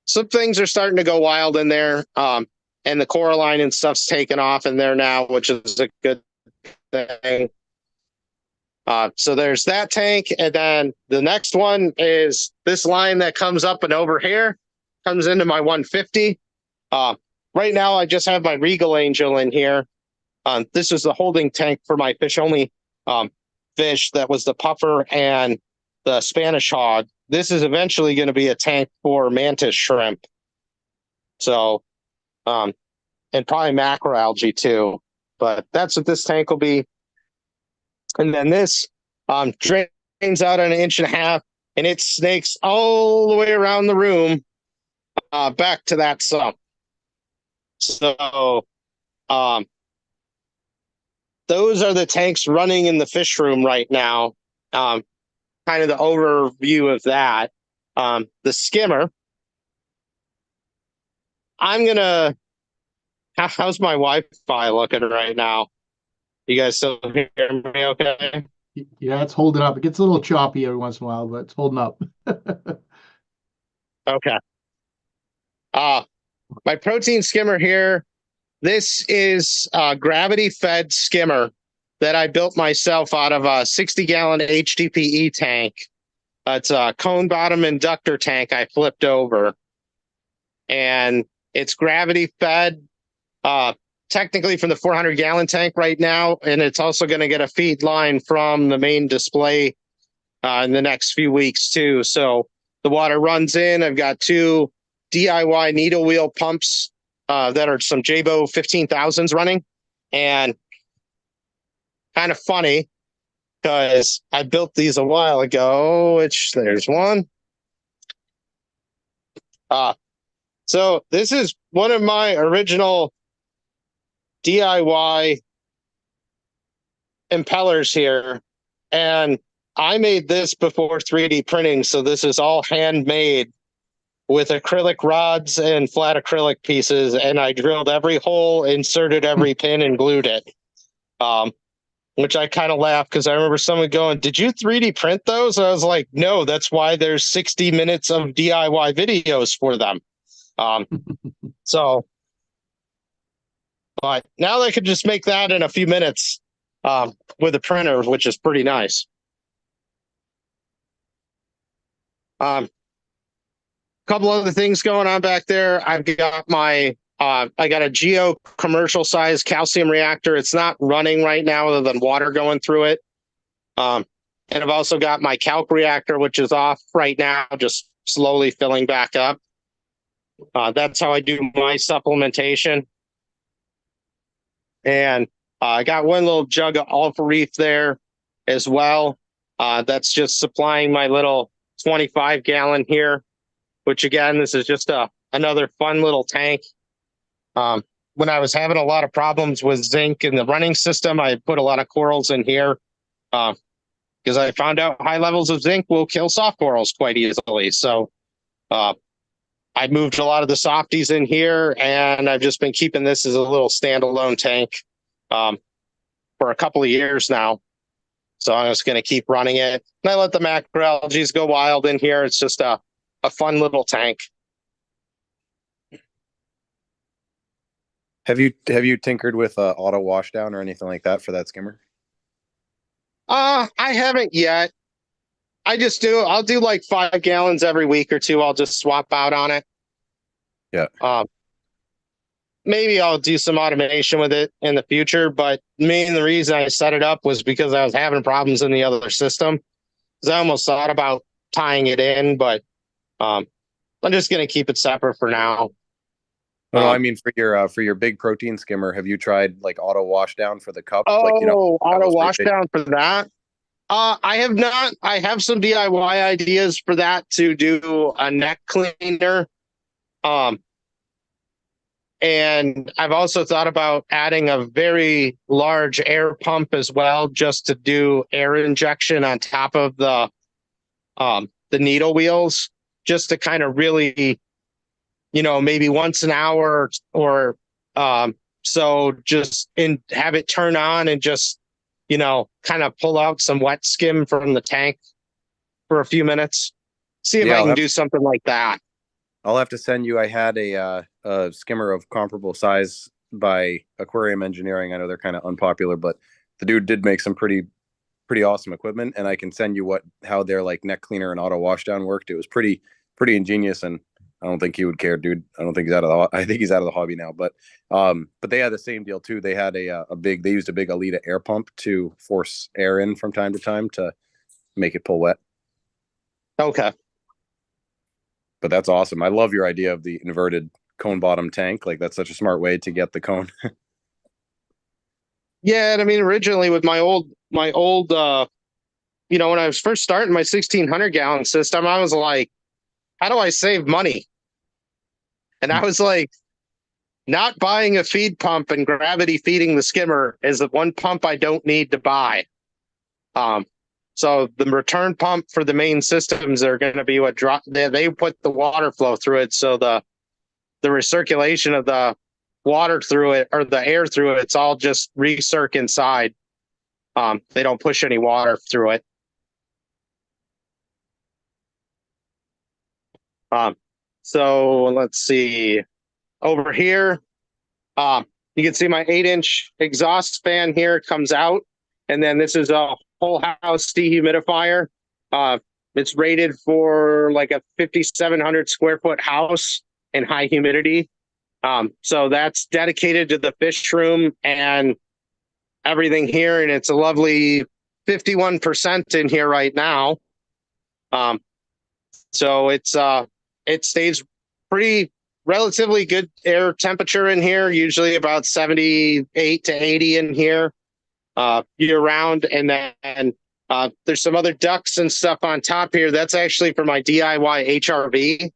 Speaker 2: some things are starting to go wild in there, and the coralline and stuff's taken off in there now, which is a good thing. So there's that tank, and then the next one is this line that comes up and over here, comes into my 150. Right now, I just have my Regal Angel in here. This is the holding tank for my fish only fish. That was the puffer and the Spanish hog. This is eventually going to be a tank for mantis shrimp. So, and probably macroalgae too. But that's what this tank will be. And then this drains out an 1.5 inches, and it snakes all the way around the room back to that sump. So those are the tanks running in the fish room right now. Kind of the overview of that. The skimmer. How's my Wi-Fi looking right now? You guys still hear me okay?
Speaker 4: Yeah, it's holding up. It gets a little choppy every once in a while, but it's holding up.
Speaker 2: Okay. My protein skimmer here. This is a gravity fed skimmer that I built myself out of a 60-gallon HDPE tank. It's a cone bottom inductor tank I flipped over. And it's gravity fed, technically from the 400-gallon tank right now. And it's also going to get a feed line from the main display in the next few weeks too. So the water runs in. I've got 2 DIY needle wheel pumps that are some Jabo 15,000s running. And kind of funny because I built these a while ago, which there's one. So this is one of my original DIY impellers here. And I made this before 3D printing. So this is all handmade with acrylic rods and flat acrylic pieces. And I drilled every hole, inserted every pin, and glued it. Which I kind of laughed because I remember someone going, "Did you 3D print those?" I was like, "No, that's why there's 60 minutes of DIY videos for them." So, but now they could just make that in a few minutes with a printer, which is pretty nice. Couple other things going on back there. I've got my I got a Geo commercial size calcium reactor. It's not running right now other than water going through it. And I've also got my calc reactor, which is off right now, just slowly filling back up. That's how I do my supplementation. And I got one little jug of Alpha Reef there as well. That's just supplying my little 25-gallon here, which again, this is just another fun little tank. When I was having a lot of problems with zinc in the running system, I put a lot of corals in here because I found out high levels of zinc will kill soft corals quite easily. So I moved a lot of the softies in here, and I've just been keeping this as a little standalone tank for a couple of years now. So I'm just going to keep running it. And I let the macroalgae go wild in here. It's just a fun little tank.
Speaker 3: Have you tinkered with auto washdown or anything like that for that skimmer?
Speaker 2: I haven't yet. I'll do like 5 gallons every week or 2. I'll just swap out on it.
Speaker 3: Yeah.
Speaker 2: Maybe I'll do some automation with it in the future, but the reason I set it up was because I was having problems in the other system. Because I almost thought about tying it in, but I'm just going to keep it separate for now.
Speaker 3: No, I mean for your big protein skimmer, have you tried like auto washdown for the cup?
Speaker 2: Oh,
Speaker 3: like,
Speaker 2: auto washdown for that? I have not. I have some DIY ideas for that to do a neck cleaner. And I've also thought about adding a very large air pump as well, just to do air injection on top of the needle wheels, just to kind of really, maybe once an hour or so, just have it turn on and just, kind of pull out some wet skim from the tank for a few minutes. See if I can do something like that.
Speaker 3: I'll have to send you. I had a skimmer of comparable size by Aquarium Engineering. I know they're kind of unpopular, but the dude did make some pretty awesome equipment, and I can send you how their like neck cleaner and auto washdown worked. It was pretty ingenious, and I don't think he would care, dude. I don't think he's I think he's out of the hobby now. But they had the same deal too. They had they used a big Alita air pump to force air in from time to time to make it pull wet.
Speaker 2: Okay.
Speaker 3: But that's awesome. I love your idea of the inverted cone bottom tank. Like that's such a smart way to get the cone.
Speaker 2: Yeah, and I mean originally with my old when I was first starting my 1600 gallon system, I was like, how do I save money? And I was like, not buying a feed pump and gravity feeding the skimmer is the one pump I don't need to buy. So the return pump for the main systems are going to be what they put the water flow through it. So the recirculation of the water through it or the air through it, it's all just recirc inside. They don't push any water through it. So let's see over here. You can see my 8-inch exhaust fan here comes out, and then this is a whole house dehumidifier. It's rated for like a 5,700 square foot house in high humidity. So that's dedicated to the fish room and everything here, and it's a lovely 51% in here right now. So it stays pretty relatively good air temperature in here, usually about 78 to 80 in here year round. And then there's some other ducts and stuff on top here. That's actually for my DIY HRV.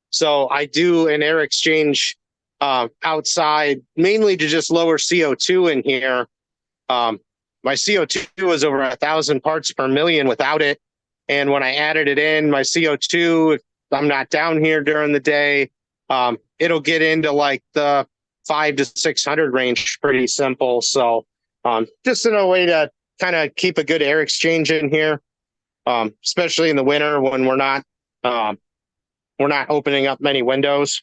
Speaker 2: So I do an air exchange outside, mainly to just lower CO2 in here. My CO2 was over 1,000 parts per million without it. And when I added it in, my CO2, if I'm not down here during the day, it'll get into like the 500 to 600 range, pretty simple. So just in a way to kind of keep a good air exchange in here, especially in the winter when we're not opening up many windows.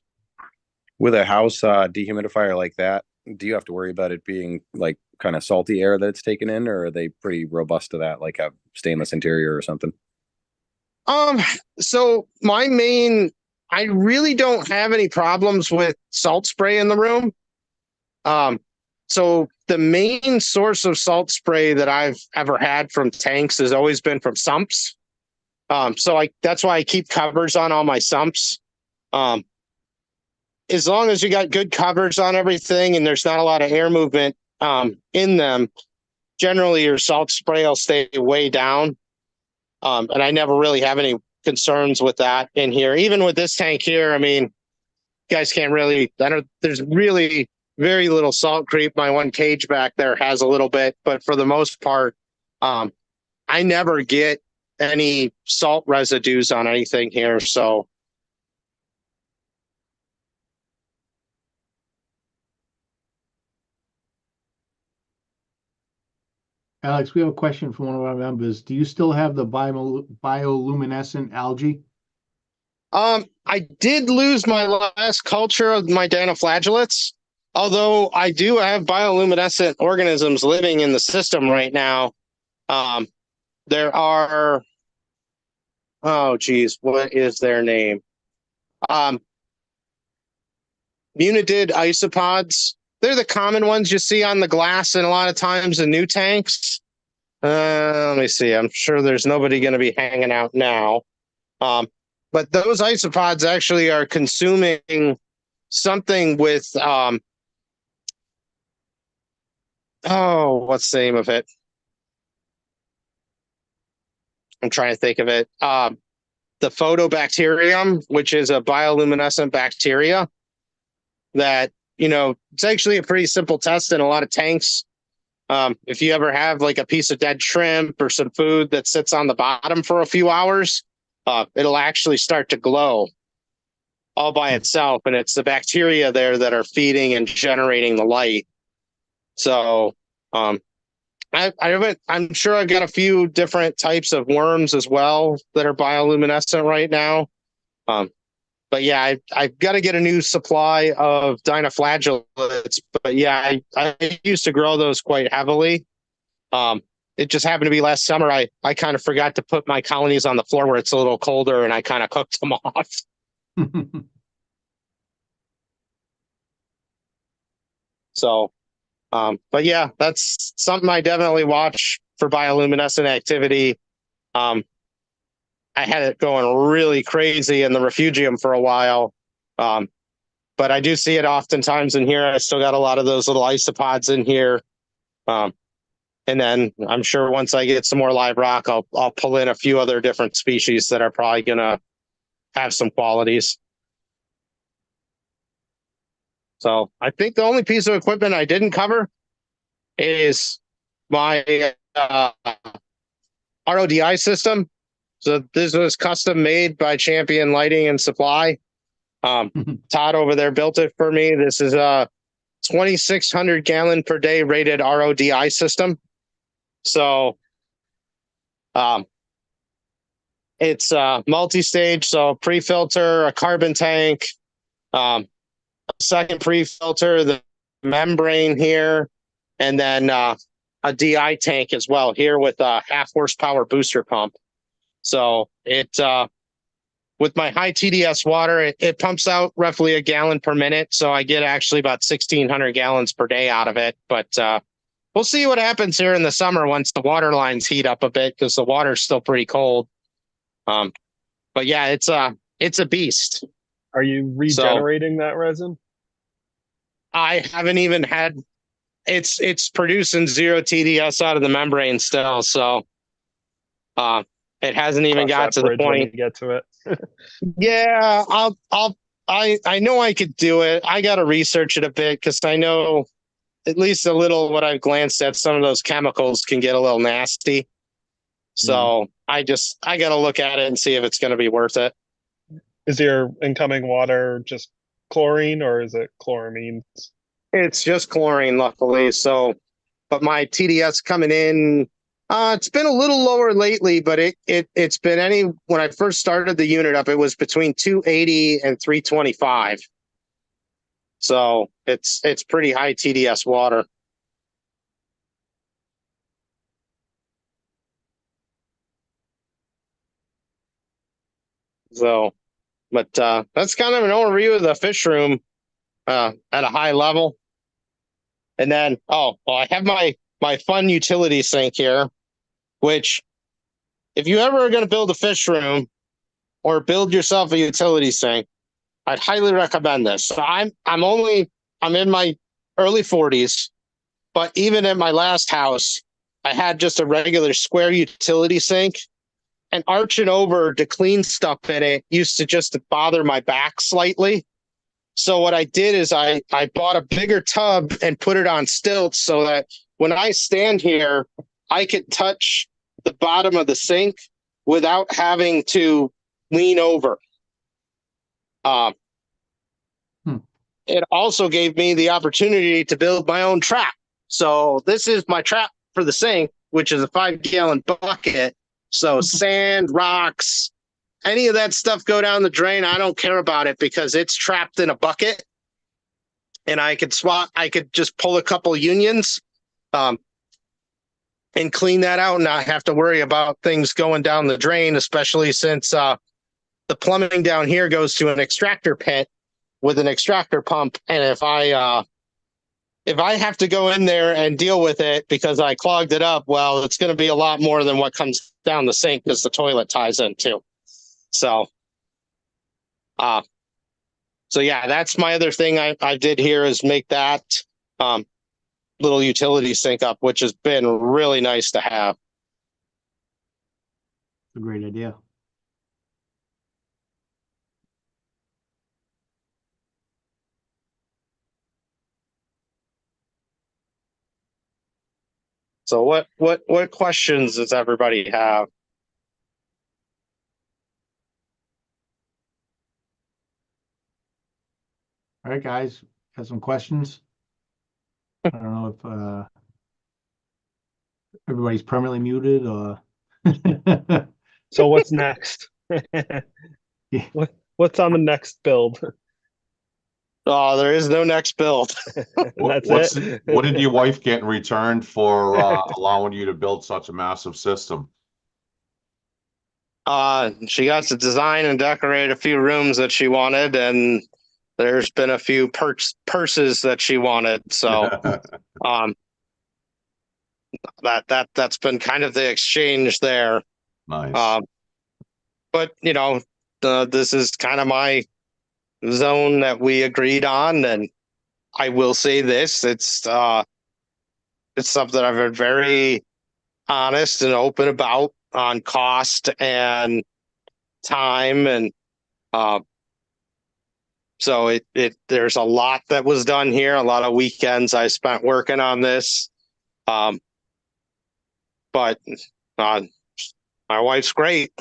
Speaker 3: With a house dehumidifier like that, do you have to worry about it being like kind of salty air that it's taken in, or are they pretty robust to that, like a stainless interior or something?
Speaker 2: So I really don't have any problems with salt spray in the room. So the main source of salt spray that I've ever had from tanks has always been from sumps. So that's why I keep covers on all my sumps. As long as you got good covers on everything and there's not a lot of air movement in them, generally your salt spray will stay way down. And I never really have any concerns with that in here. Even with this tank here, I mean, you guys can't really, there's really very little salt creep. My one cage back there has a little bit, but for the most part, I never get any salt residues on anything here. So
Speaker 4: Alex, we have a question from one of our members. Do you still have the bioluminescent algae?
Speaker 2: I did lose my last culture of my dinoflagellates, although I do have bioluminescent organisms living in the system right now. There are, oh geez, what is their name? Munidid isopods. They're the common ones you see on the glass and a lot of times in new tanks. Let me see. I'm sure there's nobody going to be hanging out now. But those isopods actually are consuming something with, what's the name of it? I'm trying to think of it. The photobacterium, which is a bioluminescent bacteria that, it's actually a pretty simple test in a lot of tanks. If you ever have like a piece of dead shrimp or some food that sits on the bottom for a few hours, it'll actually start to glow all by itself. And it's the bacteria there that are feeding and generating the light. So I'm sure I've got a few different types of worms as well that are bioluminescent right now. But yeah, I've got to get a new supply of dinoflagellates. But yeah, I used to grow those quite heavily. It just happened to be last summer. I kind of forgot to put my colonies on the floor where it's a little colder, and I kind of cooked them off. So, but yeah, that's something I definitely watch for bioluminescent activity. I had it going really crazy in the refugium for a while. But I do see it oftentimes in here. I still got a lot of those little isopods in here. And then I'm sure once I get some more live rock, I'll pull in a few other different species that are probably gonna have some qualities. So I think the only piece of equipment I didn't cover is my RODI system. So this was custom made by Champion Lighting and Supply. Todd over there built it for me. This is a 2,600 gallon per day rated RODI system. So it's multi-stage, so pre-filter, a carbon tank, a second pre-filter, the membrane here, and then a DI tank as well here with a 0.5 horsepower booster pump. So it with my high TDS water, it pumps out roughly a gallon per minute. So I get actually about 1,600 gallons per day out of it. But we'll see what happens here in the summer once the water lines heat up a bit, because the water's still pretty cold. But yeah, it's a beast.
Speaker 5: Are you regenerating that resin?
Speaker 2: I haven't even had it's producing 0 TDS out of the membrane still. So it hasn't even got
Speaker 5: Cross that
Speaker 2: to the
Speaker 5: bridge when
Speaker 2: point.
Speaker 5: you get to it.
Speaker 2: Yeah, I know I could do it. I got to research it a bit, because I know at least a little what I've glanced at, some of those chemicals can get a little nasty. So I got to look at it and see if it's going to be worth it.
Speaker 5: Is your incoming water just chlorine or is it chloramine?
Speaker 2: It's just chlorine, luckily. So, but my TDS coming in, it's been a little lower lately, but it's been when I first started the unit up, it was between 280 and 325. So it's pretty high TDS water. So, but that's kind of an overview of the fish room at a high level. And then, I have my fun utility sink here, which if you ever are going to build a fish room or build yourself a utility sink, I'd highly recommend this. So I'm in my early 40s, but even at my last house, I had just a regular square utility sink, and arching over to clean stuff in it used to just bother my back slightly. So what I did is I bought a bigger tub and put it on stilts so that when I stand here, I could touch the bottom of the sink without having to lean over. It also gave me the opportunity to build my own trap. So this is my trap for the sink, which is a 5-gallon bucket. So sand, rocks, any of that stuff go down the drain. I don't care about it because it's trapped in a bucket. And I could just pull a couple unions and clean that out and not have to worry about things going down the drain, especially since the plumbing down here goes to an extractor pit with an extractor pump. And if I have to go in there and deal with it because I clogged it up, well, it's going to be a lot more than what comes down the sink because the toilet ties in too. So yeah, that's my other thing I did here is make that little utility sink up, which has been really nice to have.
Speaker 4: A great idea.
Speaker 2: So what questions does everybody have?
Speaker 4: All right, guys, got some questions? I don't know if everybody's permanently muted or
Speaker 5: So what's next?
Speaker 4: Yeah.
Speaker 5: What's on the next build?
Speaker 2: Oh, there is no next build.
Speaker 5: That's it.
Speaker 1: What did your wife get in return for allowing you to build such a massive system?
Speaker 2: She got to design and decorate a few rooms that she wanted, and there's been a few purses that she wanted. So that's been kind of the exchange there.
Speaker 1: Nice.
Speaker 2: But this is kind of my zone that we agreed on, and I will say this: it's something I've been very honest and open about on cost and time, and so there's a lot that was done here. A lot of weekends I spent working on this, but my wife's great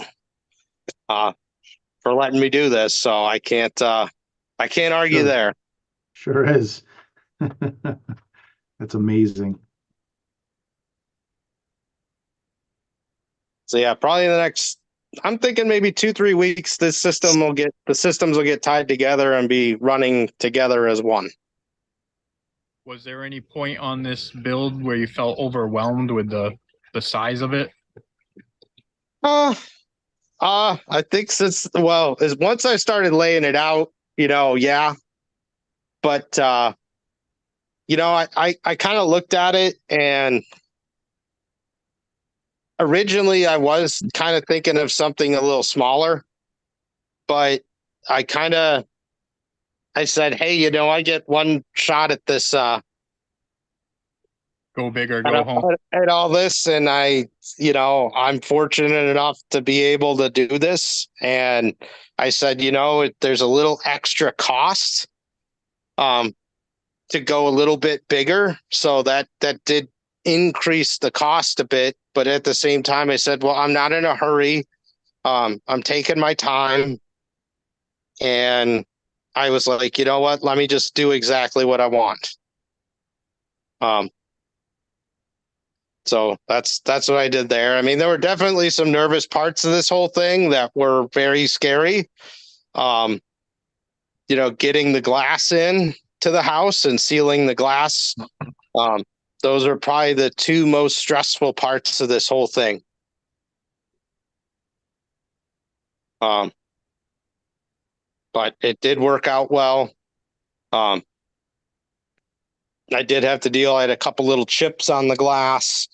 Speaker 2: for letting me do this, so I can't argue
Speaker 4: Sure.
Speaker 2: there.
Speaker 4: Sure is. That's amazing.
Speaker 2: So yeah, probably I'm thinking maybe 2-3 weeks, the systems will get tied together and be running together as one.
Speaker 6: Was there any point on this build where you felt overwhelmed with the size of it?
Speaker 2: I think once I started laying it out, yeah. But I kind of looked at it, and originally I was kind of thinking of something a little smaller, but I said, hey, I get one shot at this,
Speaker 6: Go big or go home.
Speaker 2: at all this, and I'm fortunate enough to be able to do this. And I said, there's a little extra cost to go a little bit bigger, so that did increase the cost a bit. But at the same time, I said, well, I'm not in a hurry. I'm taking my time, and I was like, you know what? Let me just do exactly what I want. So that's what I did there. I mean, there were definitely some nervous parts of this whole thing that were very scary. Getting the glass in to the house and sealing the glass. Those are probably the two most stressful parts of this whole thing. But it did work out well. I did have to deal. I had a couple little chips on the glass.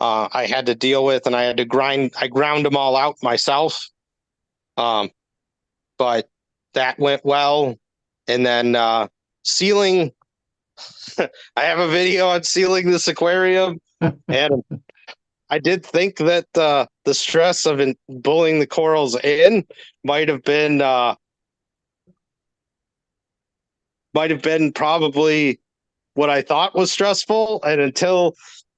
Speaker 2: I had to deal with, and I had to ground them all out myself. But that went well. And then sealing, I have a video on sealing this aquarium, and I did think that the stress of pulling the corals in might have been probably what I thought was stressful. And until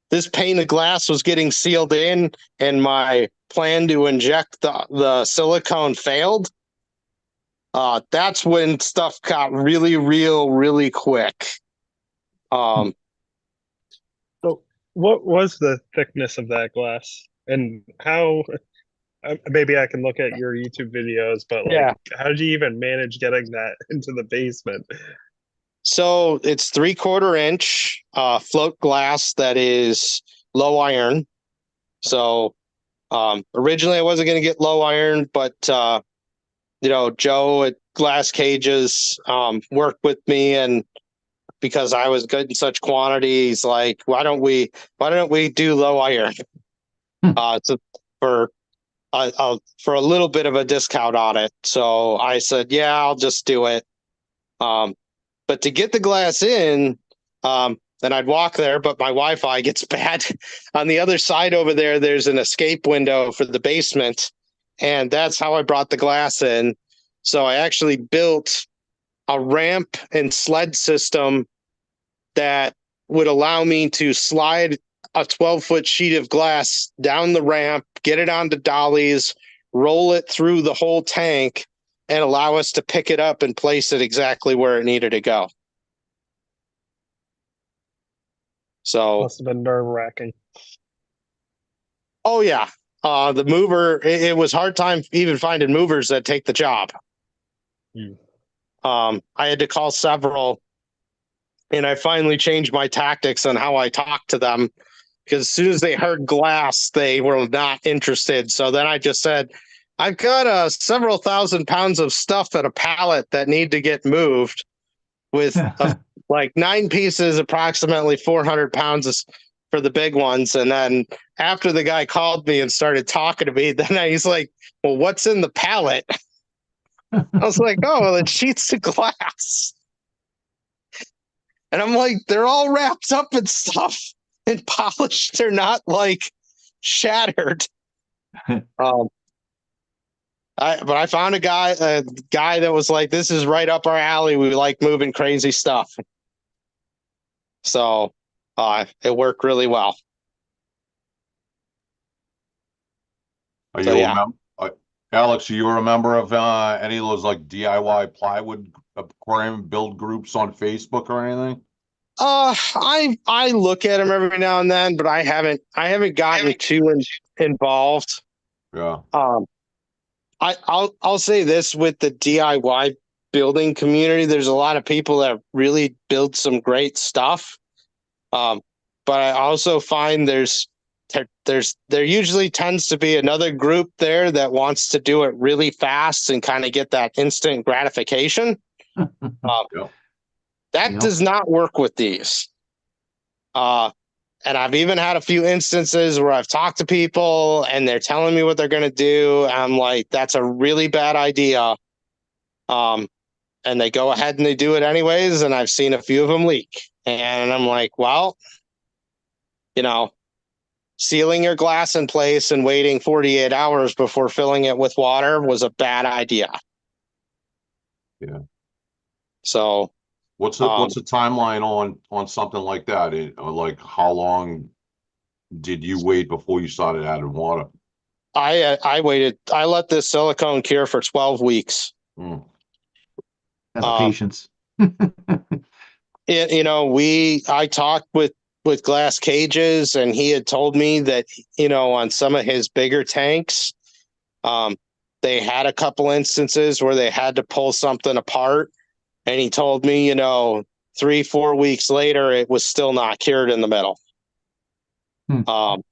Speaker 2: this pane of glass was getting sealed in and my plan to inject the silicone failed, that's when stuff got really real, really quick.
Speaker 5: So what was the thickness of that glass, and how? Maybe I can look at your YouTube videos, but how did you even manage getting that into the basement?
Speaker 2: So it's 3/4 inch float glass that is low iron. So originally I wasn't going to get low iron, but Joe at Glass Cages worked with me, and because I was good in such quantities, like why don't we do low iron? So for a little bit of a discount on it. So I said, yeah, I'll just do it. But to get the glass in, then I'd walk there, but my Wi-Fi gets bad. On the other side over there, there's an escape window for the basement, and that's how I brought the glass in. So I actually built a ramp and sled system that would allow me to slide a 12-foot sheet of glass down the ramp, get it onto dollies, roll it through the whole tank, and allow us to pick it up and place it exactly where it needed to go. So
Speaker 5: Must have been nerve-wracking.
Speaker 2: Oh yeah. The mover, it was hard time even finding movers that take the job. I had to call several, and I finally changed my tactics on how I talked to them, because as soon as they heard glass, they were not interested. So then I just said, I've got several thousand pounds of stuff at a pallet that need to get moved. with like 9 pieces, approximately 400 pounds for the big ones. And then after the guy called me and started talking to me, then he's like, well, what's in the pallet? I was like, oh, well, it's sheets of glass. And I'm like, they're all wrapped up in stuff and polished. They're not like shattered. But I found a guy that was like, this is right up our alley. We like moving crazy stuff. So it worked really well.
Speaker 1: Are
Speaker 2: So,
Speaker 1: you
Speaker 2: yeah.
Speaker 1: Alex, are you a member of any of those like DIY plywood aquarium build groups on Facebook or anything?
Speaker 2: I look at them every now and then, but I haven't gotten too involved.
Speaker 1: Yeah.
Speaker 2: I'll say this with the DIY building community, there's a lot of people that really build some great stuff. But I also find there usually tends to be another group there that wants to do it really fast and kind of get that instant gratification.
Speaker 1: Yep.
Speaker 2: That does not work with these. And I've even had a few instances where I've talked to people and they're telling me what they're going to do. I'm like, that's a really bad idea. And they go ahead and they do it anyways. And I've seen a few of them leak. And I'm like, well, sealing your glass in place and waiting 48 hours before filling it with water was a bad idea.
Speaker 1: Yeah.
Speaker 2: So
Speaker 1: what's the timeline on something like that? Like how long did you wait before you started adding water?
Speaker 2: I waited. I let this silicone cure for 12 weeks.
Speaker 4: That's patience.
Speaker 2: I talked with Glass Cages, and he had told me that, on some of his bigger tanks, they had a couple instances where they had to pull something apart. And he told me, 3-4 weeks later, it was still not cured in the middle. And,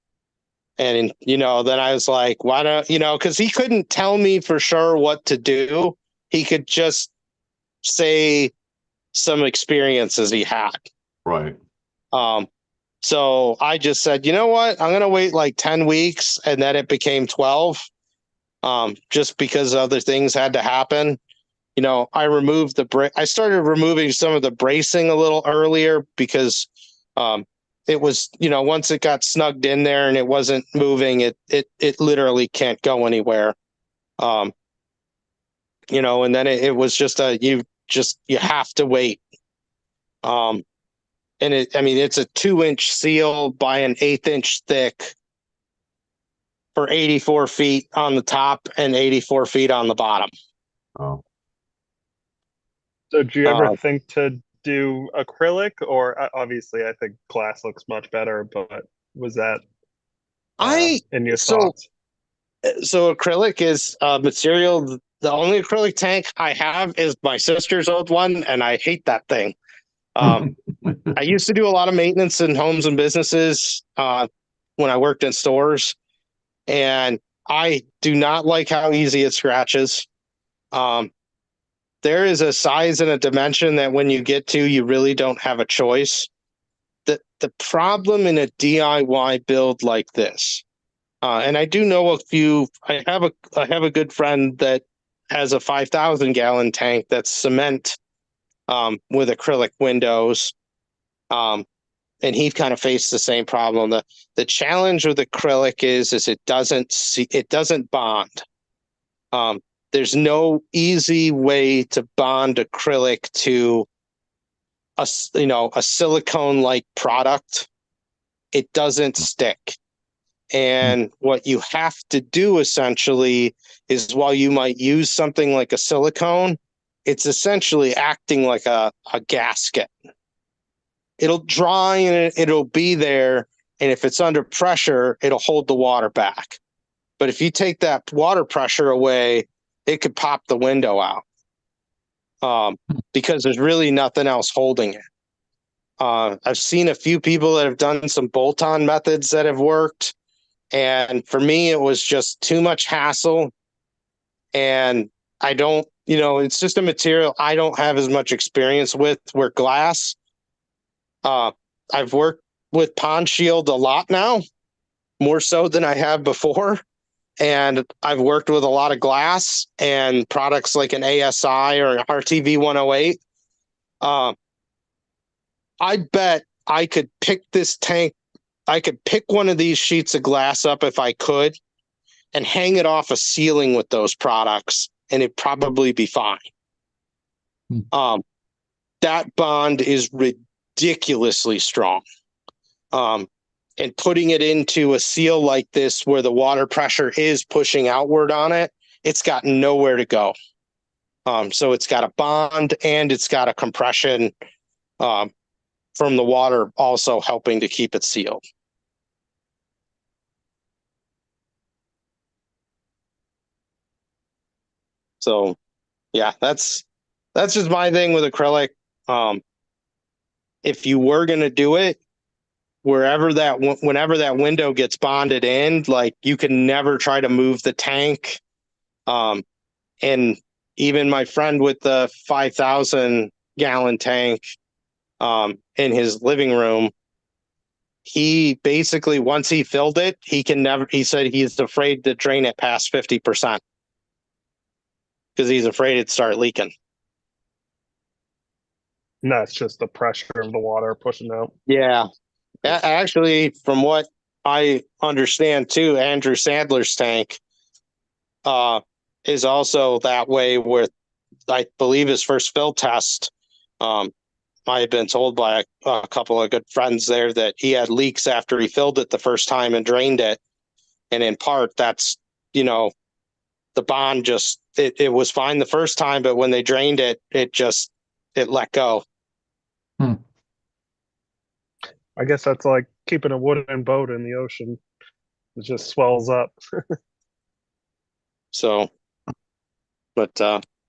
Speaker 2: then I was like, why don't, because he couldn't tell me for sure what to do. He could just say some experiences he had.
Speaker 1: Right.
Speaker 2: So I just said, you know what? I'm going to wait like 10 weeks. And then it became 12, just because other things had to happen. I removed I started removing some of the bracing a little earlier because it was, once it got snugged in there and it wasn't moving, it literally can't go anywhere. And then it was just you have to wait. And it's a 2-inch seal by an 1/8 thick for 84 feet on the top and 84 feet on the bottom.
Speaker 1: Oh.
Speaker 5: So do you ever think to do acrylic, or obviously I think glass looks much better, but was that in your thoughts?
Speaker 2: So acrylic is material. The only acrylic tank I have is my sister's old one, and I hate that thing. I used to do a lot of maintenance in homes and businesses when I worked in stores, and I do not like how easy it scratches. There is a size and a dimension that when you get to, you really don't have a choice. The problem in a DIY build like this, and I do know a few. I have a good friend that has a 5,000 gallon tank that's cement with acrylic windows, and he kind of faced the same problem. The challenge with acrylic is it doesn't bond. There's no easy way to bond acrylic to a silicone like product. It doesn't stick. And what you have to do essentially is, while you might use something like a silicone, it's essentially acting like a gasket. It'll dry and it'll be there. And if it's under pressure, it'll hold the water back. But if you take that water pressure away, it could pop the window out because there's really nothing else holding it. I've seen a few people that have done some bolt-on methods that have worked. And for me, it was just too much hassle. And I don't, it's just a material I don't have as much experience with. Where glass, I've worked with Pond Shield a lot now, more so than I have before. And I've worked with a lot of glass and products like an ASI or an RTV 108. I bet I could pick this tank. I could pick one of these sheets of glass up if I could and hang it off a ceiling with those products, and it'd probably be fine. That bond is ridiculously strong. And putting it into a seal like this where the water pressure is pushing outward on it, it's got nowhere to go. So it's got a bond and it's got a compression from the water also helping to keep it sealed. So yeah, that's just my thing with acrylic. If you were going to do it, whenever that window gets bonded in, like, you can never try to move the tank. And even my friend with the 5,000 gallon tank in his living room, he basically, once he filled it, he said he's afraid to drain it past 50% because he's afraid it'd start leaking.
Speaker 5: And that's just the pressure of the water pushing out.
Speaker 2: Yeah. Actually, from what I understand too, Andrew Sandler's tank is also that way, with, I believe, his first fill test. I had been told by a couple of good friends there that he had leaks after he filled it the first time and drained it. And in part, that's, the bond just, it was fine the first time, but when they drained it, it let go.
Speaker 5: I guess that's like keeping a wooden boat in the ocean. It just swells up.
Speaker 2: So, but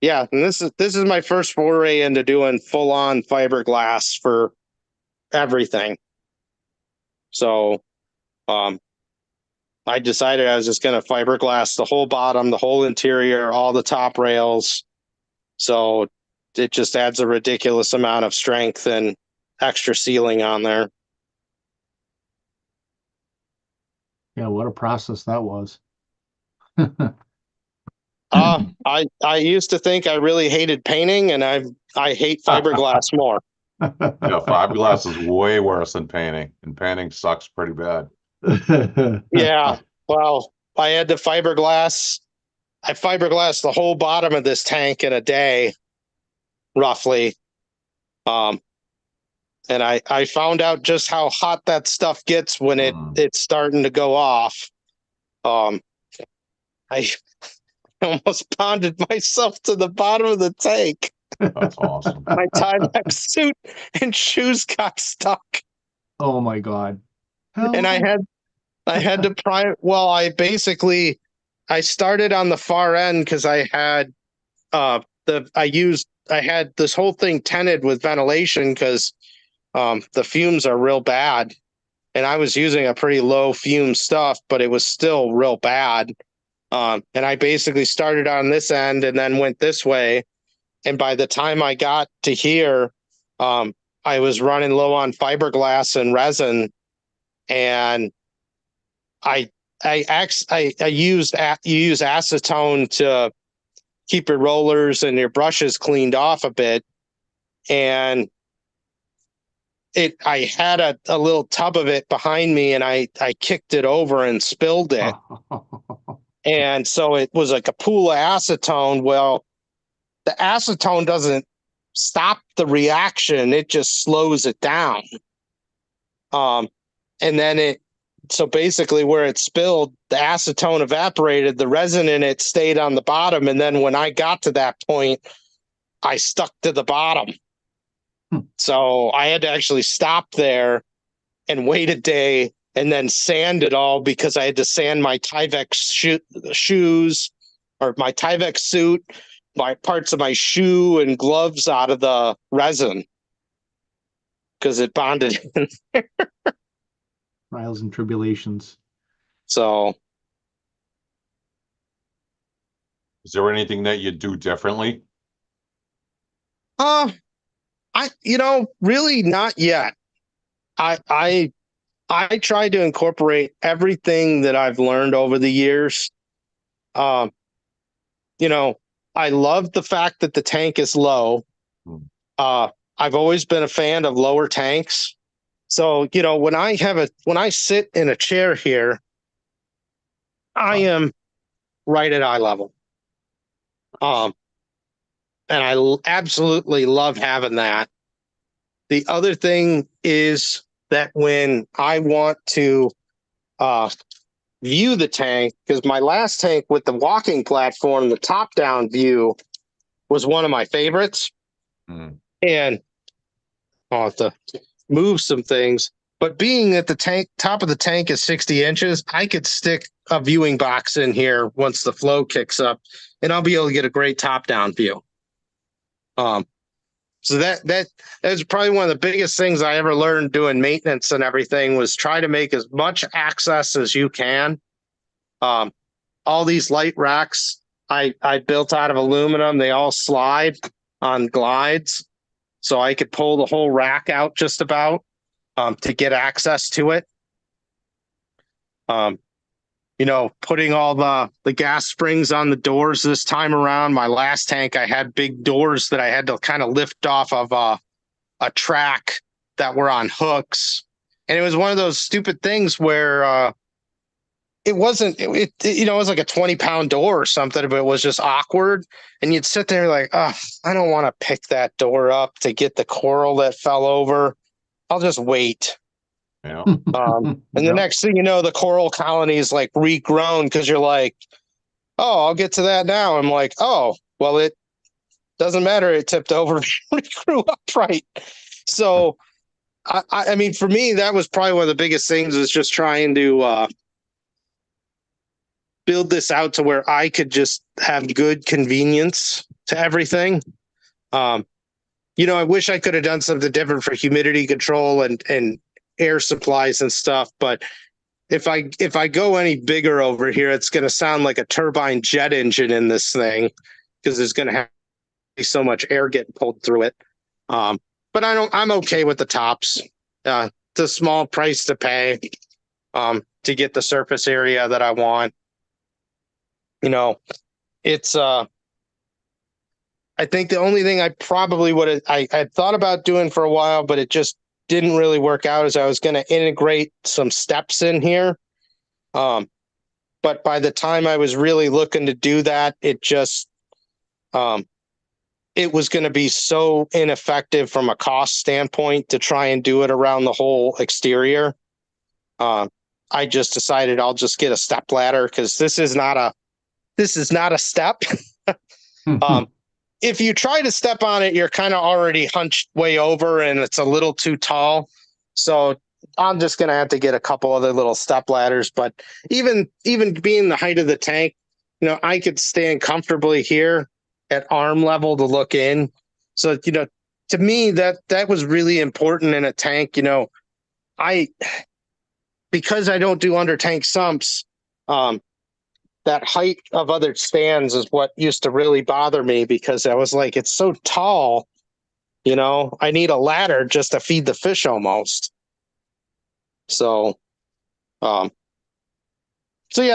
Speaker 2: yeah, and this is my first foray into doing full on fiberglass for everything. So, I decided I was just going to fiberglass the whole bottom, the whole interior, all the top rails. So it just adds a ridiculous amount of strength and extra sealing on there.
Speaker 4: Yeah, what a process that was.
Speaker 2: I used to think I really hated painting, and I hate fiberglass more.
Speaker 1: Yeah, fiberglass is way worse than painting, and painting sucks pretty bad.
Speaker 2: Yeah, well, I had to fiberglass. I fiberglassed the whole bottom of this tank in a day, roughly. And I found out just how hot that stuff gets when it's starting to go off. I almost bonded myself to the bottom of the tank.
Speaker 1: That's awesome.
Speaker 2: My Tyvek suit and shoes got stuck.
Speaker 4: Oh my God.
Speaker 2: And I had to pry. Well, I started on the far end because I had I had this whole thing tented with ventilation because the fumes are real bad, and I was using a pretty low fume stuff, but it was still real bad. And I basically started on this end and then went this way. And by the time I got to here, I was running low on fiberglass and resin, and you use acetone to keep your rollers and your brushes cleaned off a bit. And I had a little tub of it behind me, and I kicked it over and spilled it. And so it was like a pool of acetone. Well, the acetone doesn't stop the reaction. It just slows it down. And then so basically where it spilled, the acetone evaporated, the resin in it stayed on the bottom. And then when I got to that point, I stuck to the bottom. So I had to actually stop there and wait a day and then sand it all, because I had to sand my Tyvek shoes, or my Tyvek suit, my parts of my shoe and gloves out of the resin because it bonded in there.
Speaker 4: Trials and tribulations.
Speaker 2: So,
Speaker 1: Is there anything that you do differently
Speaker 2: Really not yet. I try to incorporate everything that I've learned over the years. Um, I love the fact that the tank is low.
Speaker 1: Hmm.
Speaker 2: I've always been a fan of lower tanks. So, when I sit in a chair here, I am right at eye level. And I absolutely love having that. The other thing is that when I want to view the tank, because my last tank with the walking platform, the top down view was one of my favorites.
Speaker 1: Hmm.
Speaker 2: And I'll have to move some things. But being that the top of the tank is 60 inches, I could stick a viewing box in here once the flow kicks up, and I'll be able to get a great top down view. So that was probably one of the biggest things I ever learned doing maintenance and everything was try to make as much access as you can. All these light racks I built out of aluminum, they all slide on glides. So I could pull the whole rack out just about to get access to it. Putting all the gas springs on the doors this time around. My last tank, I had big doors that I had to kind of lift off of a track that were on hooks. And it was one of those stupid things where it wasn't, it was like a 20-pound door or something, but it was just awkward. And you'd sit there like, oh, I don't want to pick that door up to get the coral that fell over. I'll just wait.
Speaker 1: Yeah.
Speaker 2: And the next thing you know, the coral colony is like regrown because you're like, oh, I'll get to that now. I'm like, oh, well, it doesn't matter. It tipped over, regrew upright. So, I mean, for me, that was probably one of the biggest things is just trying to build this out to where I could just have good convenience to everything. I wish I could have done something different for humidity control and air supplies and stuff, but if I go any bigger over here, it's going to sound like a turbine jet engine in this thing because there's going to have so much air getting pulled through it. But I'm okay with the tops. It's a small price to pay to get the surface area that I want. It's I think the only thing I probably would have I thought about doing for a while, but it just didn't really work out as I was going to integrate some steps in here. But by the time I was really looking to do that, it just, it was going to be so ineffective from a cost standpoint to try and do it around the whole exterior. I just decided I'll just get a step ladder because this is not a step. If you try to step on it, you're kind of already hunched way over and it's a little too tall. So I'm just going to have to get a couple other little step ladders. But even being the height of the tank, I could stand comfortably here at arm level to look in. So, to me, that was really important in a tank. Because I don't do under tank sumps, that height of other stands is what used to really bother me because I was like, it's so tall, I need a ladder just to feed the fish almost. So, yeah,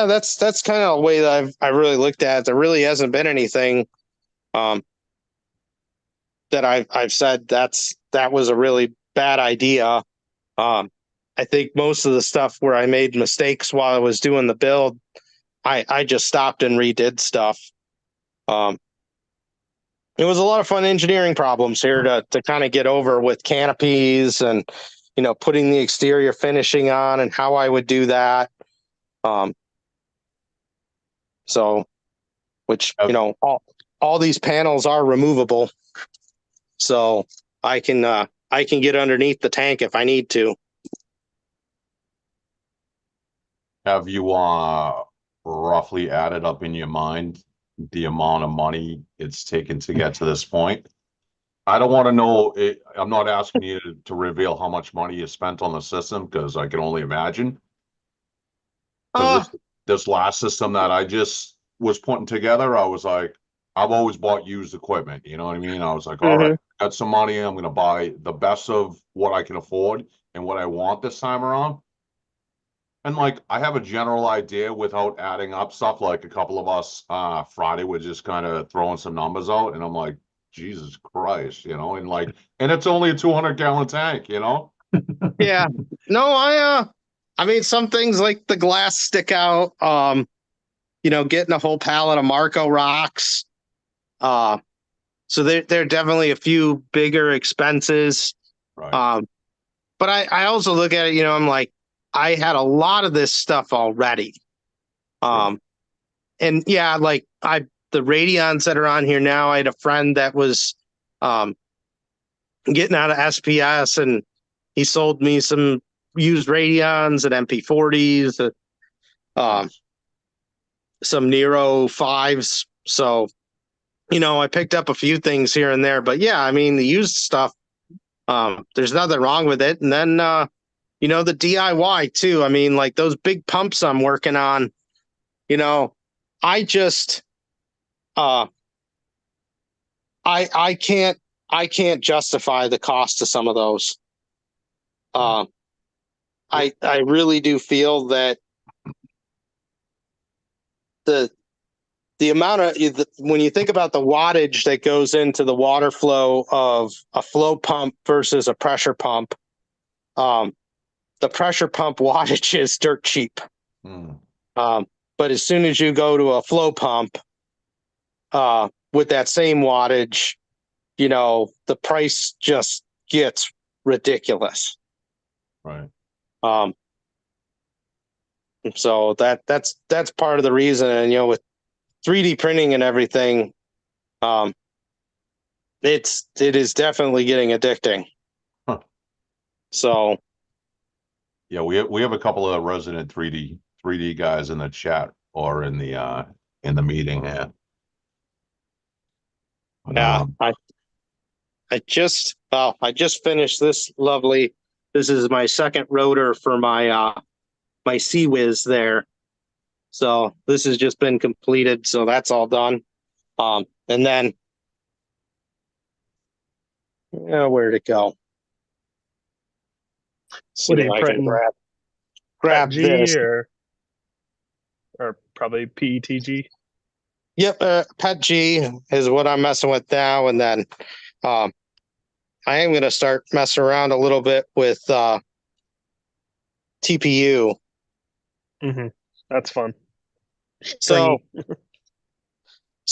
Speaker 2: that's kind of a way that I really looked at it. There really hasn't been anything, that I've said that was a really bad idea. I think most of the stuff where I made mistakes while I was doing the build, I just stopped and redid stuff. It was a lot of fun engineering problems here to kind of get over with canopies and, putting the exterior finishing on and how I would do that. Which, all these panels are removable. So I can get underneath the tank if I need to.
Speaker 1: Have you roughly added up in your mind the amount of money it's taken to get to this point? I don't want to know. I'm not asking you to reveal how much money you spent on the system because I can only imagine. Because this last system that I just was putting together, I was like, I've always bought used equipment, you know what I mean? I was like, all right, got some money, I'm gonna buy the best of what I can afford and what I want this time around. And like, I have a general idea without adding up stuff. Like a couple of us, Friday were just kind of throwing some numbers out, and I'm like, Jesus Christ, you know, and it's only a 200-gallon tank, you know?
Speaker 2: Yeah. No, I mean, some things like the glass stick out. Getting a whole pallet of Marco rocks. So there are definitely a few bigger expenses.
Speaker 1: Right.
Speaker 2: But I also look at it, I'm like, I had a lot of this stuff already. And yeah, like the Radions that are on here now, I had a friend that was getting out of SPS, and he sold me some used Radions and MP40s, some Nero 5s. So, I picked up a few things here and there, but yeah, I mean, the used stuff, there's nothing wrong with it. And then, the DIY too. I mean, like those big pumps I'm working on, I just, I can't justify the cost of some of those. I really do feel that the amount of when you think about the wattage that goes into the water flow of a flow pump versus a pressure pump, the pressure pump wattage is dirt cheap. But as soon as you go to a flow pump with that same wattage, the price just gets ridiculous.
Speaker 1: Right.
Speaker 2: So that's part of the reason. And with 3D printing and everything, it is definitely getting addicting.
Speaker 1: Huh.
Speaker 2: So
Speaker 1: yeah, we have a couple of resident 3D guys in the chat or in the meeting here.
Speaker 2: yeah, I just finished this lovely. This is my second rotor for my my Sea Whiz there. So this has just been completed. So that's all done. And then where'd it go? See
Speaker 5: What are you
Speaker 2: if I can
Speaker 5: printing?
Speaker 2: grab
Speaker 5: G
Speaker 2: this.
Speaker 5: or probably PETG?
Speaker 2: Yep, Pet G is what I'm messing with now, and then I am going to start messing around a little bit with TPU.
Speaker 5: That's fun.
Speaker 2: So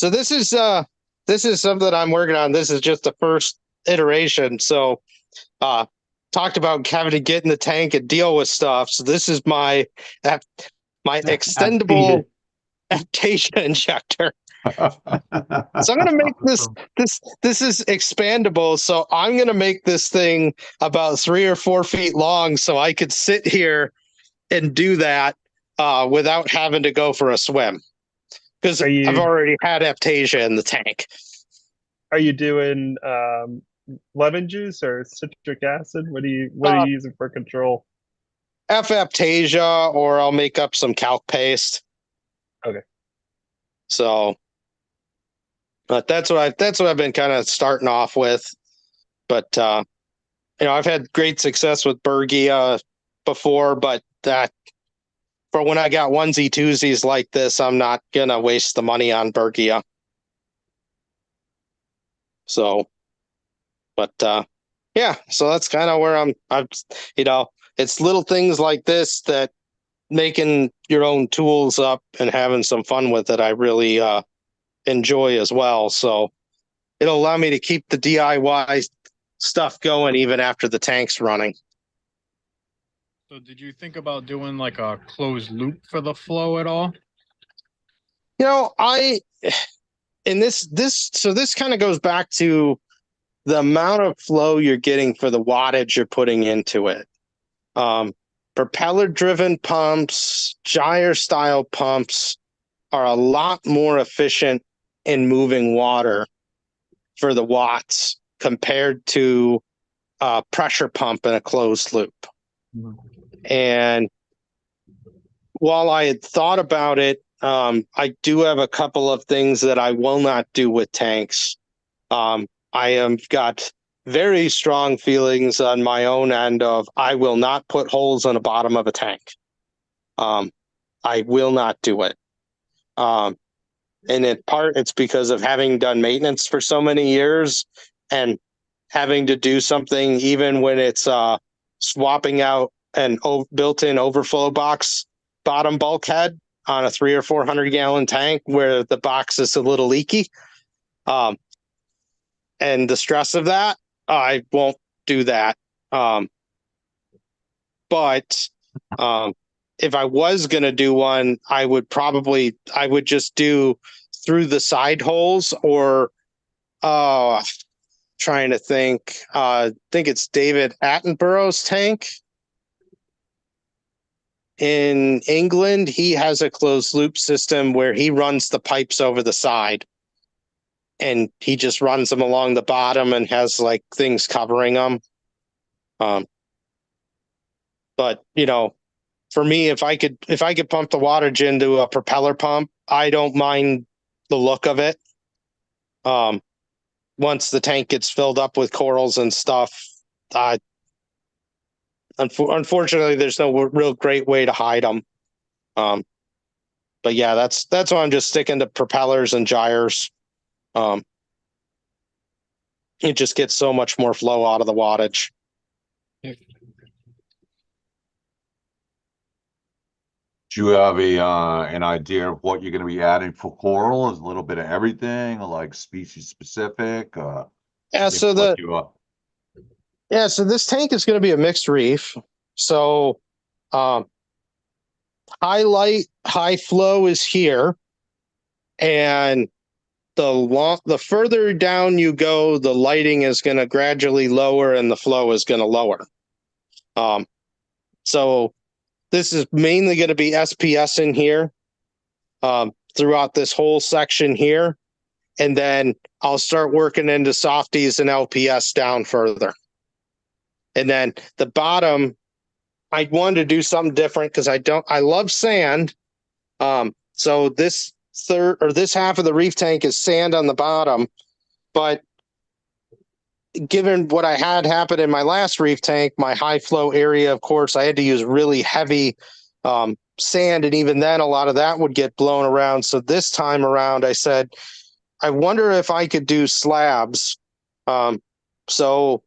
Speaker 2: this is something I'm working on. This is just the first iteration. So talked about having to get in the tank and deal with stuff. So this is my extendable aptation injector. So I'm going to make this is expandable. So I'm going to make this thing about 3 or 4 feet long, so I could sit here and do that without having to go for a swim, because I've already had Aptasia in the tank.
Speaker 5: Are you doing lemon juice or citric acid? What are you using for control?
Speaker 2: Aptasia, or I'll make up some calc paste.
Speaker 5: Okay.
Speaker 2: So, but that's what I've been kind of starting off with. But I've had great success with Bergia before, but that for when I got onesie twosies like this, I'm not gonna waste the money on Bergia. So, but yeah, so that's kind of where I'm it's little things like this that making your own tools up and having some fun with it, I really enjoy as well. So it'll allow me to keep the DIY stuff going even after the tank's running.
Speaker 6: So did you think about doing like a closed loop for the flow at all? This kind of goes back to the amount of flow you're getting for the wattage you're putting into it. Propeller driven pumps, gyre style pumps are a lot more efficient in moving water for the watts compared to a pressure pump in a closed loop. And while I had thought about it, I do have a couple of things that I will not do with tanks. I have got very strong feelings on my own end of I will not put holes on the bottom of a tank. I will not do it. And in part, it's because of having done maintenance for so many years and having to do something even when it's swapping out an built-in overflow box bottom bulkhead on a 300 or 400 gallon tank where the box is a little leaky. And the stress of that, I won't do that. But if I was going to do one, I would just do through the side holes or trying to think. I think it's David Attenborough's tank in England. He has a closed loop system where he runs the pipes over the side and he just runs them along the bottom and has like things covering them. But you know, for me, if I could pump the wattage into a propeller pump, I don't mind the look of it. Once the tank gets filled up with corals and stuff, unfortunately, there's no real great way to hide them. But yeah, that's why I'm just sticking to propellers and gyres. It just gets so much more flow out of the wattage.
Speaker 1: Do you have an idea of what you're going to be adding for coral? Is a little bit of everything, or like species specific?
Speaker 6: Yeah, so so this tank is going to be a mixed reef. So high light, high flow is here, and the further down you go, the lighting is going to gradually lower and the flow is going to lower. So this is mainly going to be SPS in here throughout this whole section here. And then I'll start working into softies and LPS down further. And then the bottom, I wanted to do something different because I love sand. So this half of the reef tank is sand on the bottom, but given what I had happen in my last reef tank, my high flow area, of course, I had to use really heavy sand. And even then, a lot of that would get blown around. So this time around, I said, I wonder if I could do slabs. So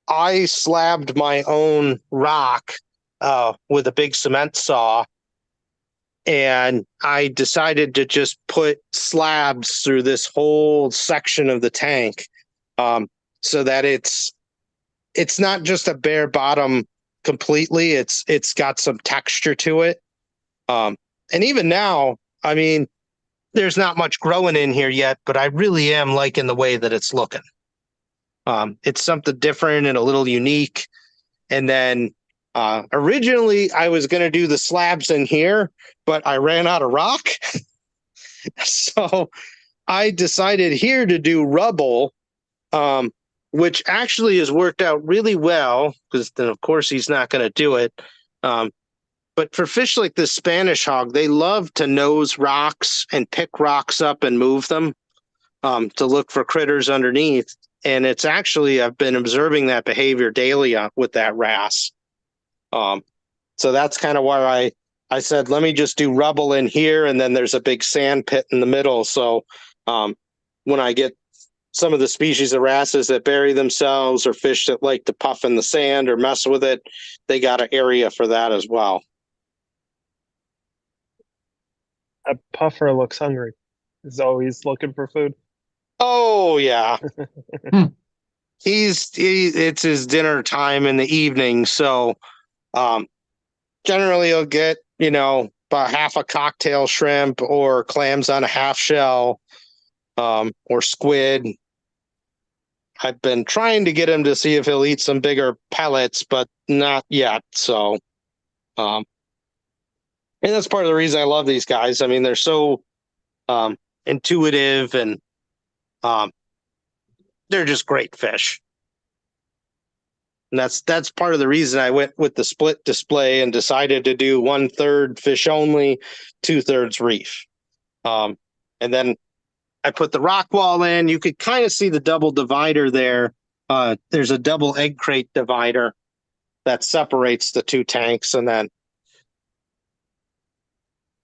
Speaker 6: I slabbed my own rock with a big cement saw. And I decided to just put slabs through this whole section of the tank. So that it's not just a bare bottom completely. It's got some texture to it. And even now, I mean, there's not much growing in here yet, but I really am liking the way that it's looking. It's something different and a little unique. And then originally I was going to do the slabs in here, but I ran out of rock. So I decided here to do rubble, which actually has worked out really well because then, of course, he's not going to do it. But for fish like this Spanish hog, they love to nose rocks and pick rocks up and move them to look for critters underneath. And it's actually, I've been observing that behavior daily with that wrasse. So that's kind of why I said, let me just do rubble in here. And then there's a big sand pit in the middle. So when I get some of the species of wrasses that bury themselves or fish that like to puff in the sand or mess with it, they got an area for that as well.
Speaker 5: A puffer looks hungry. He's always looking for food.
Speaker 6: Oh yeah. It's his dinner time in the evening. So generally he'll get, about half a cocktail shrimp or clams on a half shell, or squid. I've been trying to get him to see if he'll eat some bigger pellets, but not yet. So, and that's part of the reason I love these guys. I mean, they're so intuitive and they're just great fish. And that's part of the reason I went with the split display and decided to do 1/3 fish only, 2/3 reef. And then I put the rock wall in. You could kind of see the double divider there. There's a double egg crate divider that separates the two tanks. And then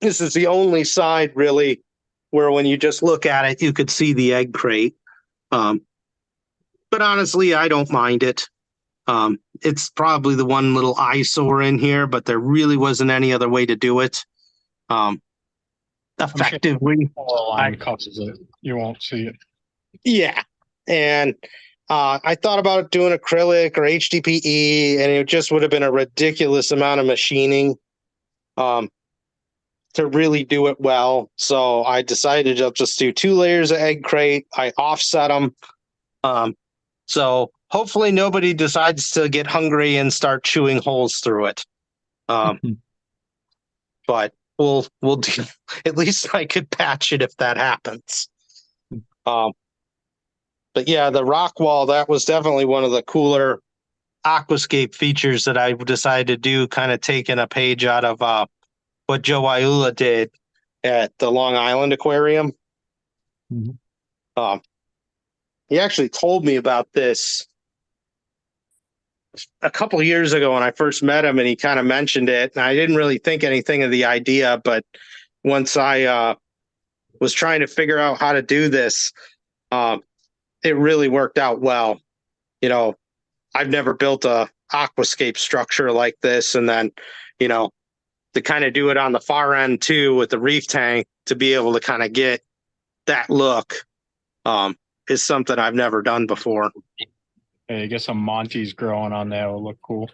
Speaker 6: this is the only side really where when you just look at it, you could see the egg crate. But honestly, I don't mind it. It's probably the one little eyesore in here, but there really wasn't any other way to do it. Effectively.
Speaker 7: Line covers it. You won't see it.
Speaker 6: Yeah. And I thought about doing acrylic or HDPE, and it just would have been a ridiculous amount of machining to really do it well. So I decided to just do 2 layers of egg crate. I offset them. So hopefully nobody decides to get hungry and start chewing holes through it. But we'll do, at least I could patch it if that happens. But yeah, the rock wall, that was definitely one of the cooler aquascape features that I decided to do, kind of taking a page out of what Joe Iula did at the Long Island Aquarium.
Speaker 4: Mhm.
Speaker 6: He actually told me about this a couple of years ago when I first met him, and he kind of mentioned it. And I didn't really think anything of the idea, but once I was trying to figure out how to do this, it really worked out well. You know, I've never built a aquascape structure like this, and then, you know, to kind of do it on the far end too with the reef tank to be able to kind of get that look is something I've never done before.
Speaker 7: Hey, get some Monty's growing on there. Will look cool.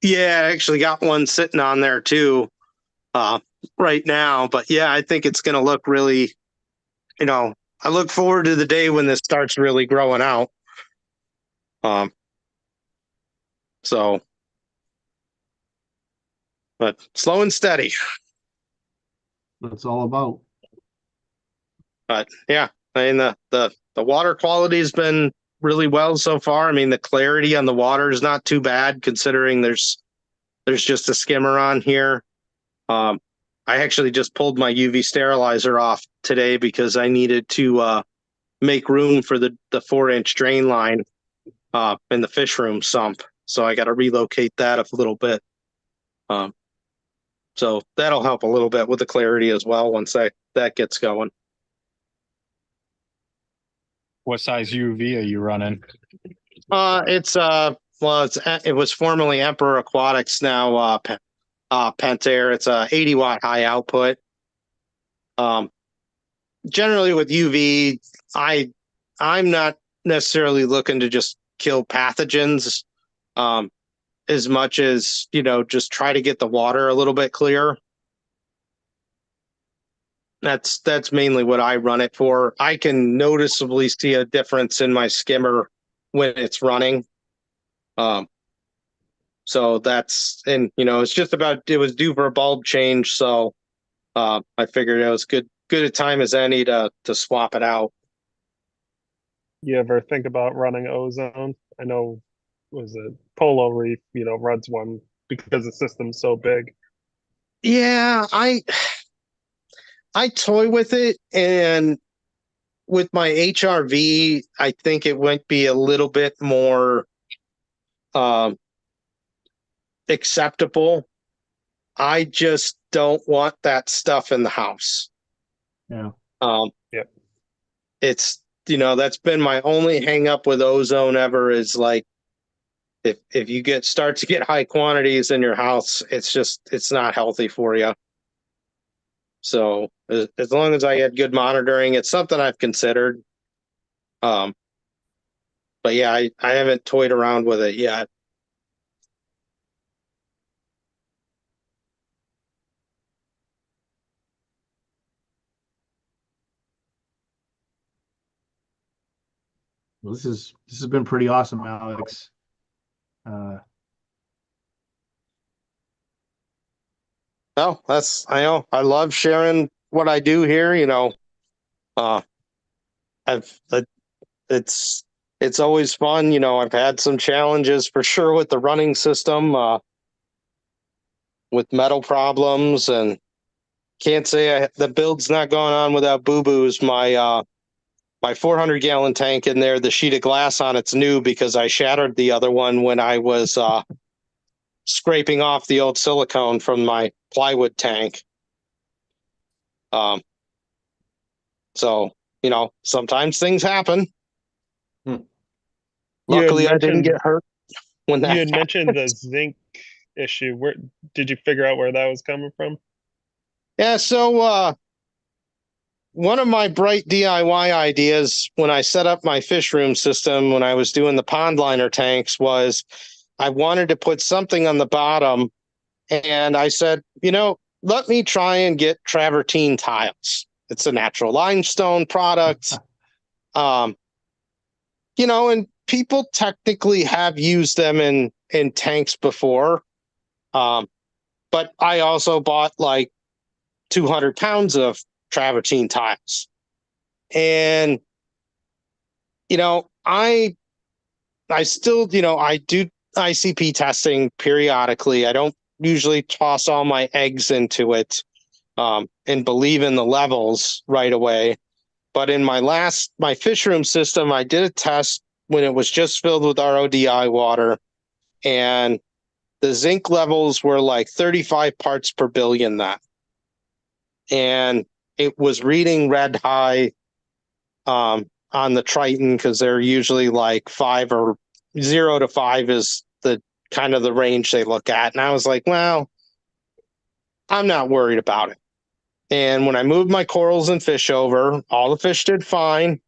Speaker 6: Yeah, I actually got one sitting on there too right now. But yeah, I think it's going to look really, you know, I look forward to the day when this starts really growing out. So, but slow and steady.
Speaker 4: That's all about.
Speaker 6: But yeah, I mean the water quality has been really well so far. I mean the clarity on the water is not too bad considering there's just a skimmer on here. I actually just pulled my UV sterilizer off today because I needed to make room for the 4-inch drain line in the fish room sump. So I got to relocate that a little bit. So that'll help a little bit with the clarity as well once that gets going.
Speaker 7: What size UV are you running?
Speaker 6: It was formerly Emperor Aquatics, now Pentair. It's a 80-watt high output. Generally with UV, I'm not necessarily looking to just kill pathogens as much as, you know, just try to get the water a little bit clearer. That's mainly what I run it for. I can noticeably see a difference in my skimmer when it's running. So that's, and you know, it's just about, it was due for a bulb change. So I figured it was good a time as any to swap it out.
Speaker 5: You ever think about running ozone? I know, was it Polo Reef, you know, runs one because the system's so big.
Speaker 6: Yeah, I toy with it, and with my HRV, I think it might be a little bit more acceptable. I just don't want that stuff in the house.
Speaker 4: Yeah.
Speaker 5: Yep.
Speaker 6: It's, you know, that's been my only hang up with ozone ever is like, if you start to get high quantities in your house, it's not healthy for you. So as long as I had good monitoring, it's something I've considered. But yeah, I haven't toyed around with it yet.
Speaker 4: Well, this has been pretty awesome, Alex.
Speaker 6: No, I know I love sharing what I do here. You know, it's always fun. You know, I've had some challenges for sure with the running system, with metal problems, and can't say the build's not going on without boo-boos. My 400-gallon tank in there, the sheet of glass on it's new because I shattered the other one when I was scraping off the old silicone from my plywood tank. So, sometimes things happen.
Speaker 1: Hmm.
Speaker 6: Luckily, I didn't
Speaker 5: mentioned-
Speaker 6: get hurt when that
Speaker 5: You had
Speaker 6: happened.
Speaker 5: mentioned the zinc issue. Where did you figure out where that was coming from?
Speaker 6: Yeah, so one of my bright DIY ideas when I set up my fish room system when I was doing the pond liner tanks was I wanted to put something on the bottom, and I said, let me try and get travertine tiles. It's a natural limestone product. And people technically have used them in tanks before. But I also bought like 200 pounds of travertine tiles. And, I still, I do ICP testing periodically. I don't usually toss all my eggs into it and believe in the levels right away. But in my fish room system, I did a test when it was just filled with RODI water, and the zinc levels were like 35 parts per billion then. And it was reading red high on the Triton because they're usually like 5 or 0 to 5 is the kind of the range they look at. And I was like, well, I'm not worried about it. And when I moved my corals and fish over, all the fish did fine.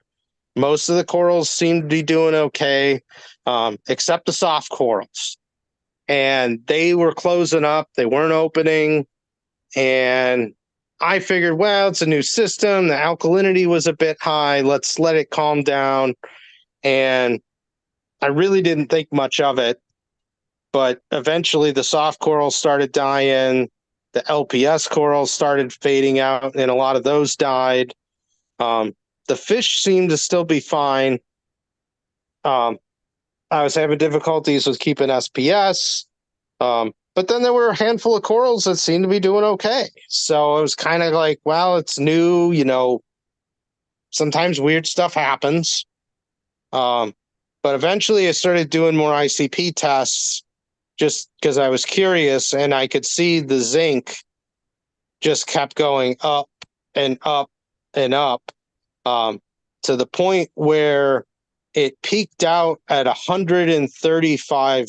Speaker 6: Most of the corals seemed to be doing okay, except the soft corals. And they were closing up. They weren't opening. And I figured, well, it's a new system. The alkalinity was a bit high. Let's let it calm down. And I really didn't think much of it. But eventually the soft corals started dying. The LPS corals started fading out, and a lot of those died. The fish seemed to still be fine. I was having difficulties with keeping SPS. But then there were a handful of corals that seemed to be doing okay. So it was kind of like, well, it's new, sometimes weird stuff happens. But eventually I started doing more ICP tests just because I was curious, and I could see the zinc just kept going up and up and up to the point where it peaked out at 135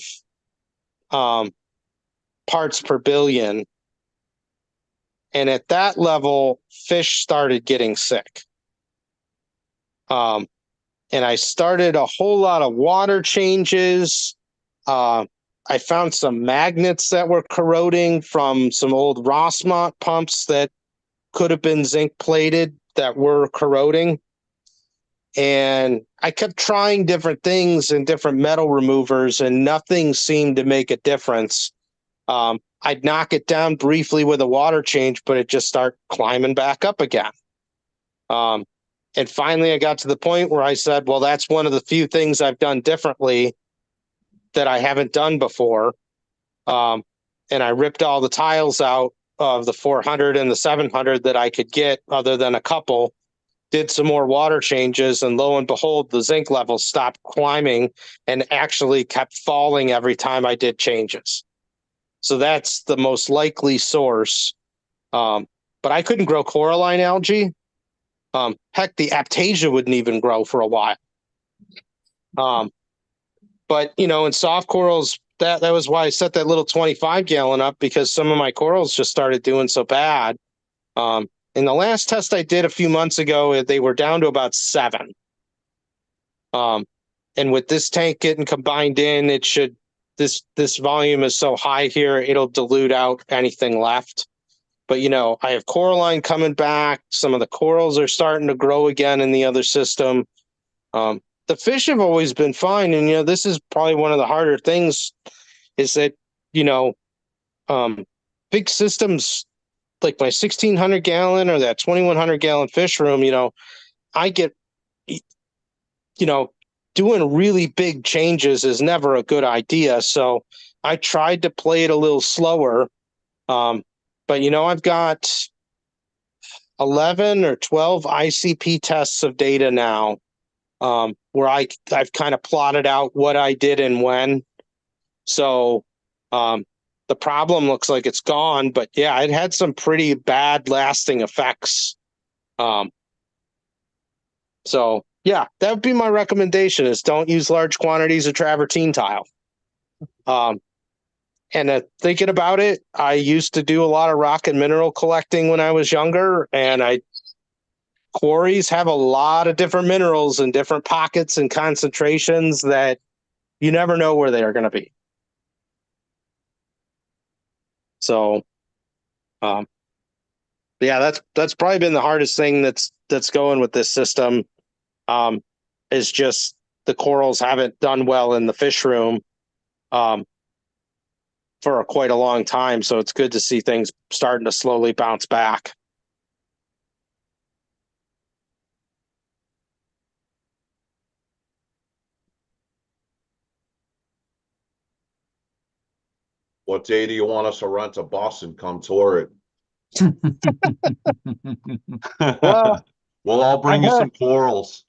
Speaker 6: parts per billion. And at that level, fish started getting sick. And I started a whole lot of water changes. I found some magnets that were corroding from some old Rossmont pumps that could have been zinc plated that were corroding. And I kept trying different things and different metal removers, and nothing seemed to make a difference. I'd knock it down briefly with a water change, but it just started climbing back up again. And finally, I got to the point where I said, well, that's one of the few things I've done differently that I haven't done before. And I ripped all the tiles out of the 400 and the 700 that I could get, other than a couple, did some more water changes, and lo and behold, the zinc levels stopped climbing and actually kept falling every time I did changes. So that's the most likely source. But I couldn't grow coralline algae. Heck, the Aptasia wouldn't even grow for a while. But, in soft corals, that was why I set that little 25-gallon up, because some of my corals just started doing so bad. In the last test I did a few months ago, they were down to about 7. And with this tank getting combined in, it should, this volume is so high here, it'll dilute out anything left. But, I have coralline coming back. Some of the corals are starting to grow again in the other system. The fish have always been fine. And, this is probably one of the harder things, is that, big systems like my 1,600-gallon or that 2,100-gallon fish room, I get, doing really big changes is never a good idea. So I tried to play it a little slower. But, I've got 11 or 12 ICP tests of data now, where I've kind of plotted out what I did and when. So the problem looks like it's gone, but yeah, it had some pretty bad lasting effects. So yeah, that would be my recommendation: is don't use large quantities of travertine tile. And thinking about it, I used to do a lot of rock and mineral collecting when I was younger, and quarries have a lot of different minerals in different pockets and concentrations that you never know where they are going to be. So, yeah, that's probably been the hardest thing that's going with this system. Is just the corals haven't done well in the fish room for quite a long time. So it's good to see things starting to slowly bounce back.
Speaker 1: What day do you want us to rent a bus and come tour it?
Speaker 6: Well,
Speaker 1: We'll all bring
Speaker 6: I
Speaker 1: you
Speaker 6: heard-
Speaker 1: some corals.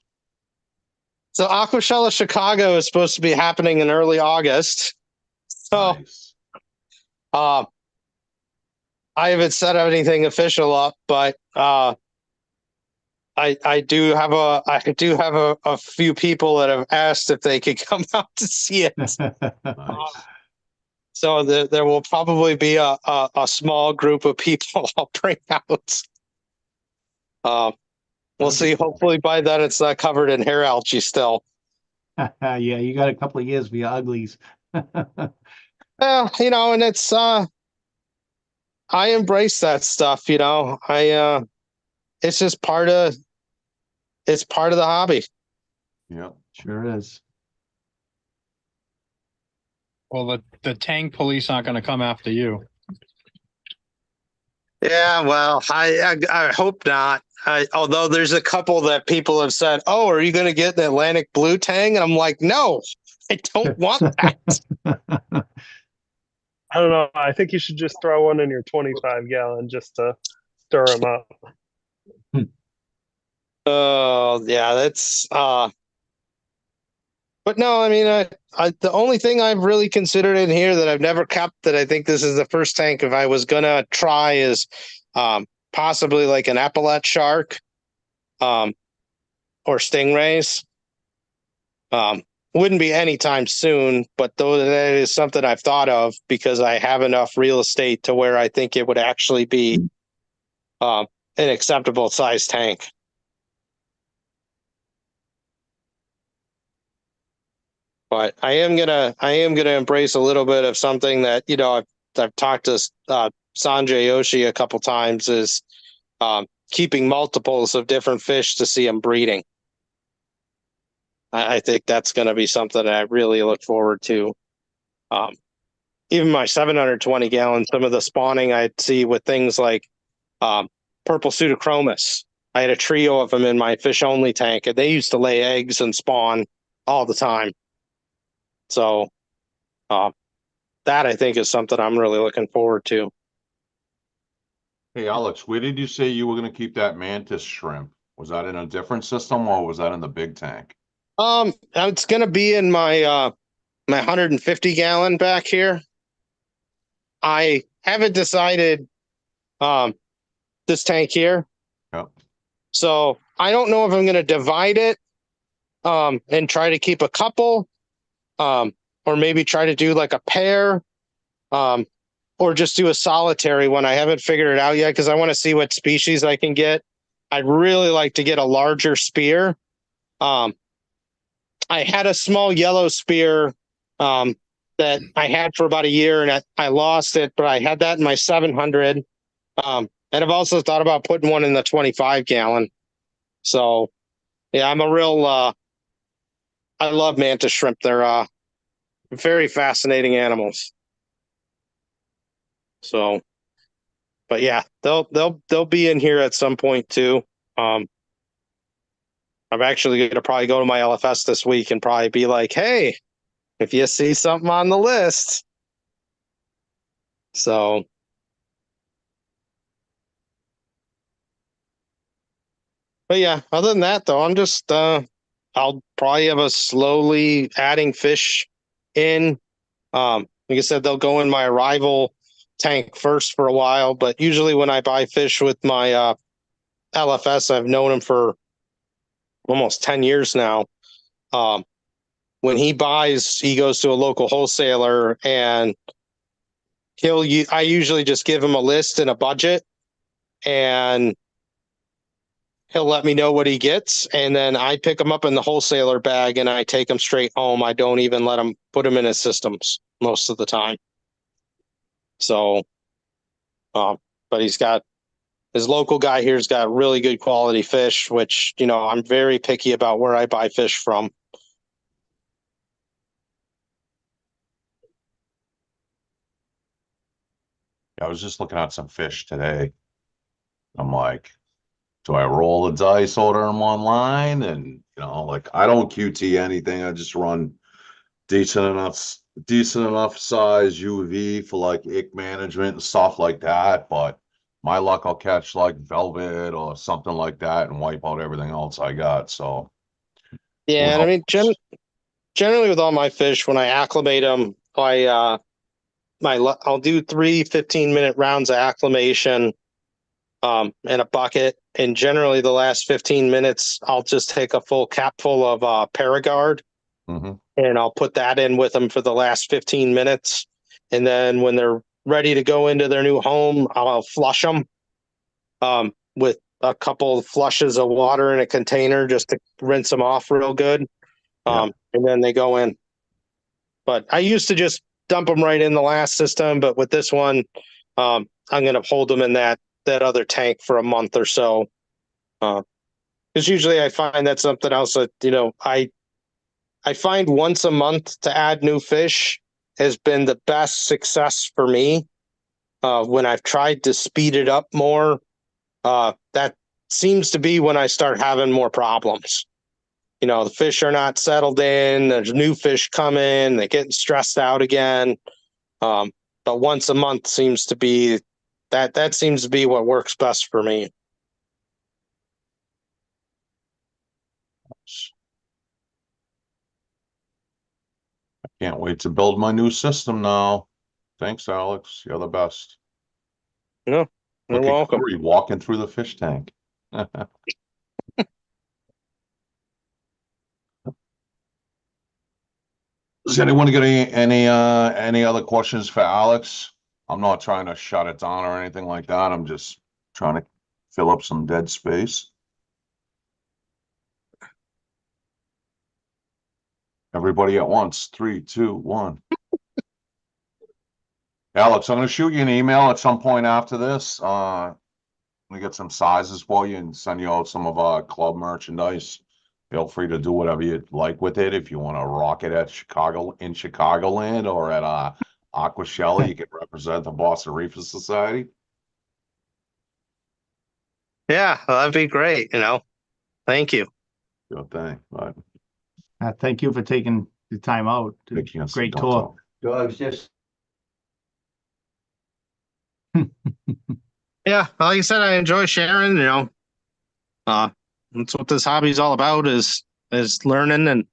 Speaker 6: So Aquashella Chicago is supposed to be happening in early August. So
Speaker 1: Nice.
Speaker 6: I haven't set anything official up, but I do have a few people that have asked if they could come out to see it.
Speaker 1: Nice.
Speaker 6: So there will probably be a small group of people I'll bring out. We'll
Speaker 1: That'd be
Speaker 6: see.
Speaker 1: cool.
Speaker 6: Hopefully by then it's not covered in hair algae still.
Speaker 4: Yeah, you got a couple of years for your uglies.
Speaker 6: Well, and it's I embrace that stuff, it's just part of the hobby.
Speaker 1: Yeah.
Speaker 4: Sure is.
Speaker 7: Well, the tank police aren't going to come after you.
Speaker 6: Yeah, well, I hope not. Although there's a couple that people have said, "Oh, are you going to get the Atlantic blue tang?" And I'm like, "No, I don't want that."
Speaker 5: I don't know. I think you should just throw one in your 25-gallon just to stir them up.
Speaker 6: Oh, yeah, that's but no, I mean, the only thing I've really considered in here that I've never kept, that I think this is the first tank if I was gonna try, is possibly like an epaulet shark, or stingrays. Wouldn't be anytime soon, but though that is something I've thought of because I have enough real estate to where I think it would actually be an acceptable size tank. But I am gonna embrace a little bit of something that I've talked to Sanjay Yoshi a couple times, is keeping multiples of different fish to see them breeding. I think that's going to be something that I really look forward to. Even my 720 gallon, some of the spawning I'd see with things like purple pseudochromis. I had a trio of them in my fish only tank, and they used to lay eggs and spawn all the time. So that I think is something I'm really looking forward to.
Speaker 1: Hey, Alex, where did you say you were going to keep that mantis shrimp? Was that in a different system or was that in the big tank?
Speaker 6: It's going to be in my 150 gallon back here. I haven't decided this tank here.
Speaker 1: Yep.
Speaker 6: So I don't know if I'm going to divide it and try to keep a couple, or maybe try to do like a pair, or just do a solitary one. I haven't figured it out yet because I want to see what species I can get. I'd really like to get a larger spear. I had a small yellow spear that I had for about a year, and I lost it, but I had that in my 700. And I've also thought about putting one in the 25 gallon. So yeah, I'm a real I love mantis shrimp. They're very fascinating animals. So, but yeah, they'll be in here at some point too. I'm actually going to probably go to my LFS this week and probably be like, "Hey, if you see something on the list." So But yeah, other than that though, I'm just I'll probably have a slowly adding fish in. Like I said, they'll go in my arrival tank first for a while, but usually when I buy fish with my LFS, I've known him for almost 10 years now. When he buys, he goes to a local wholesaler and I usually just give him a list and a budget, and he'll let me know what he gets, and then I pick them up in the wholesaler bag and I take them straight home. I don't even let him put them in his systems most of the time. So, but he's got his local guy here's got really good quality fish, which, you know, I'm very picky about where I buy fish from.
Speaker 1: I was just looking at some fish today. I'm like, do I roll the dice, order them online? And, you know, like I don't QT anything. I just run decent enough size UV for like ick management and stuff like that. But my luck, I'll catch like velvet or something like that and wipe out everything else I got. So who
Speaker 6: Yeah, and I mean,
Speaker 1: knows?
Speaker 6: generally with all my fish, when I acclimate them, I'll do 3 15-minute rounds of acclimation in a bucket, and generally the last 15 minutes I'll just take a full cap full of Paragard,
Speaker 1: Mhm.
Speaker 6: and I'll put that in with them for the last 15 minutes, and then when they're ready to go into their new home, I'll flush them with a couple of flushes of water in a container just to rinse them off real good,
Speaker 1: Yeah.
Speaker 6: and then they go in. But I used to just dump them right in the last system, but with this one, I'm going to hold them in that other tank for a month or so. Because usually I find that's something else that, you know, I find once a month to add new fish has been the best success for me. When I've tried to speed it up more, that seems to be when I start having more problems. You know, the fish are not settled in, there's new fish coming, they're getting stressed out again. But once a month seems to be that seems to be what works best for me.
Speaker 1: I can't wait to build my new system now. Thanks, Alex. You're the best.
Speaker 6: No, you're
Speaker 1: Look at
Speaker 6: welcome.
Speaker 1: Corey walking through the fish tank. Does anyone get any other questions for Alex? I'm not trying to shut it down or anything like that. I'm just trying to fill up some dead space. Everybody at once. 3, 2, 1. Alex, I'm gonna shoot you an email at some point after this. We get some sizes for you and send you out some of our club merchandise. Feel free to do whatever you'd like with it. If you want to rock it at Chicagoland or at Aquashella, you can represent the Boston Reefers Society.
Speaker 6: Yeah, well, that'd be great. You know, thank you.
Speaker 1: Good thing. But
Speaker 4: Thank you for taking the time out.
Speaker 1: they can't say
Speaker 4: Great
Speaker 1: don't
Speaker 4: tour.
Speaker 1: talk.
Speaker 8: Dogs just
Speaker 6: Yeah, like I said, I enjoy sharing. You know, that's what this hobby is all about is learning and,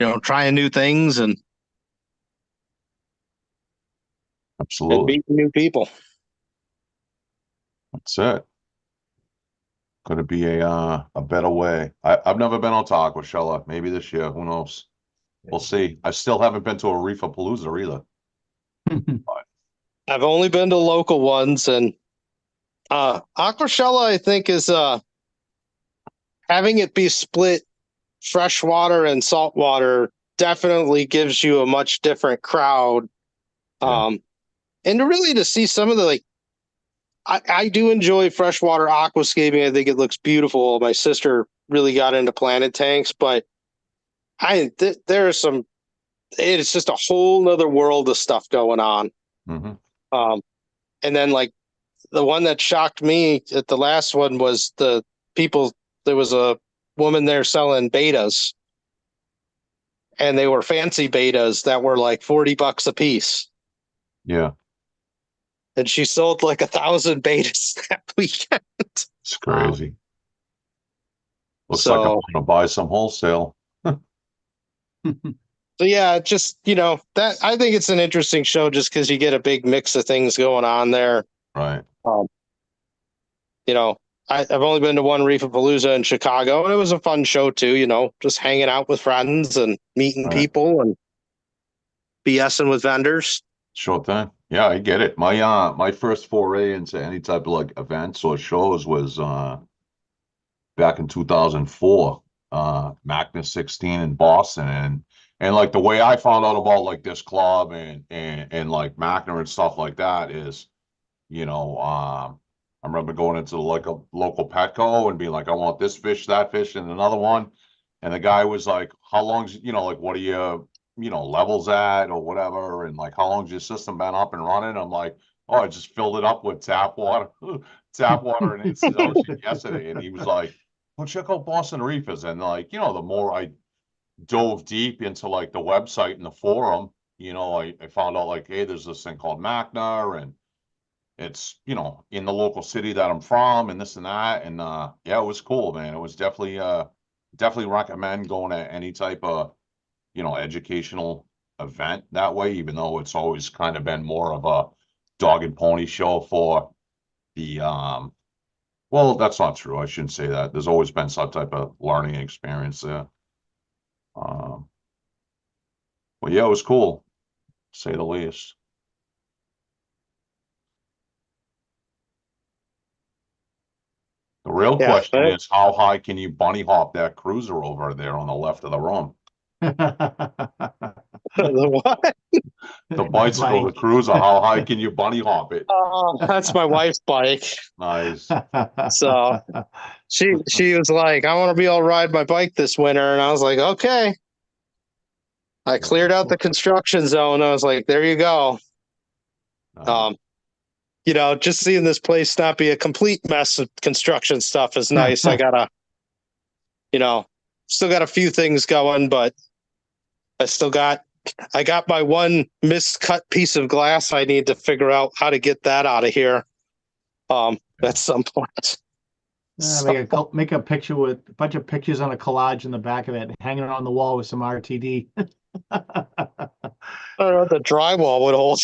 Speaker 6: you know, trying new things and
Speaker 1: Absolutely.
Speaker 6: meeting new people.
Speaker 1: That's it. Could it be a better way? I've never been out to Aquashella. Maybe this year. Who knows? We'll see. I still haven't been to a Reefer Palooza either.
Speaker 6: I've only been to local ones, and Aquashella, I think, is having it be split freshwater and saltwater definitely gives you a much different crowd.
Speaker 1: Yeah.
Speaker 6: And to see some of the, like, I do enjoy freshwater aquascaping. I think it looks beautiful. My sister really got into planted tanks, but there are some, it's just a whole nother world of stuff going on.
Speaker 1: Mm-hmm.
Speaker 6: And then, like, the one that shocked me at the last one was there was a woman there selling betas, and they were fancy betas that were like $40 a piece.
Speaker 1: Yeah.
Speaker 6: And she sold like 1,000 betas that weekend.
Speaker 1: It's crazy. Looks like I'm
Speaker 2: So,
Speaker 1: gonna buy some wholesale.
Speaker 2: so yeah, just, that I think it's an interesting show just because you get a big mix of things going on there.
Speaker 1: Right.
Speaker 2: Um, you know, I've only been to one Reefapalooza in Chicago, and it was a fun show too, just hanging out with friends and meeting
Speaker 1: Right.
Speaker 2: people and BSing with vendors.
Speaker 1: Sure thing. Yeah, I get it. My first foray into any type of like events or shows was back in 2004, Magnus 16 in Boston. And like the way I found out about like this club and like Magna and stuff like that is, I remember going into like a local Petco and being like, I want this fish, that fish, and another one. And the guy was like, how long's, like, what are you levels at or whatever? And like, how long's your system been up and running? I'm like, oh, I just filled it up with tap water, and instant ocean yesterday. And he was like, well, check out Boston Reefers. And like, the more I dove deep into like the website and the forum, I found out like, hey, there's this thing called Magna and it's, in the local city that I'm from and this and that. And yeah, it was cool, man. It was definitely recommend going to any type of, educational event that way, even though it's always kind of been more of a dog and pony show for the well, that's not true. I shouldn't say that. There's always been some type of learning experience there. Well, yeah, it was cool, to say the least. The real
Speaker 2: Yeah,
Speaker 1: question is, how high can you bunny hop that cruiser over there on the left of the room?
Speaker 2: What?
Speaker 1: The bicycle, the
Speaker 4: Bike.
Speaker 1: cruiser, how high can you bunny hop it?
Speaker 2: Oh, that's my wife's bike.
Speaker 1: Nice.
Speaker 2: So she was like, I want to be able to ride my bike this winter. And I was like, okay. I cleared out the construction zone. I was like, there you go.
Speaker 1: Nice.
Speaker 2: Just seeing this place not be a complete mess of construction stuff is nice. I still got a few things going, but I got my one miscut piece of glass. I need to figure out how to get that out of here. At some point.
Speaker 4: Make a picture with a bunch of pictures on a collage in the back of it, hanging it on the wall with some RTD.
Speaker 2: I don't know what the drywall would hold.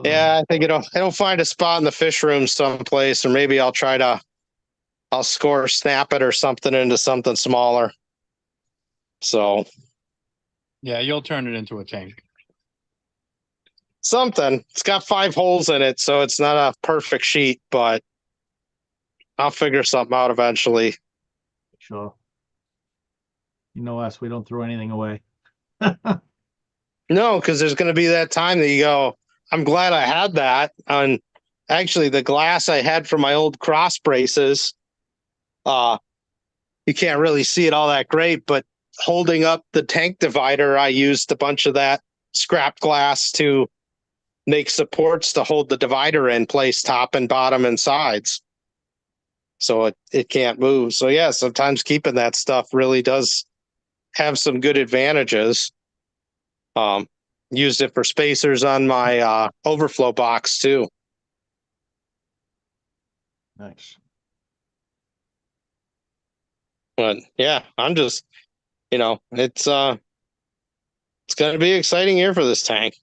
Speaker 2: Yeah, I think I don't find a spot in the fish room someplace, or maybe I'll score snap it or something into something smaller. So
Speaker 7: Yeah, you'll turn it into a tank.
Speaker 2: something. It's got 5 holes in it, so it's not a perfect sheet, but I'll figure something out eventually.
Speaker 4: Sure. You know us, we don't throw anything away.
Speaker 2: No, because there's going to be that time that you go, I'm glad I had that. And actually, the glass I had for my old cross braces, you can't really see it all that great, but holding up the tank divider, I used a bunch of that scrap glass to make supports to hold the divider in place, top and bottom and sides. So it can't move. So yeah, sometimes keeping that stuff really does have some good advantages. Used it for spacers on my overflow box too.
Speaker 1: Nice.
Speaker 2: But yeah, I'm just, it's going to be an exciting year for this tank.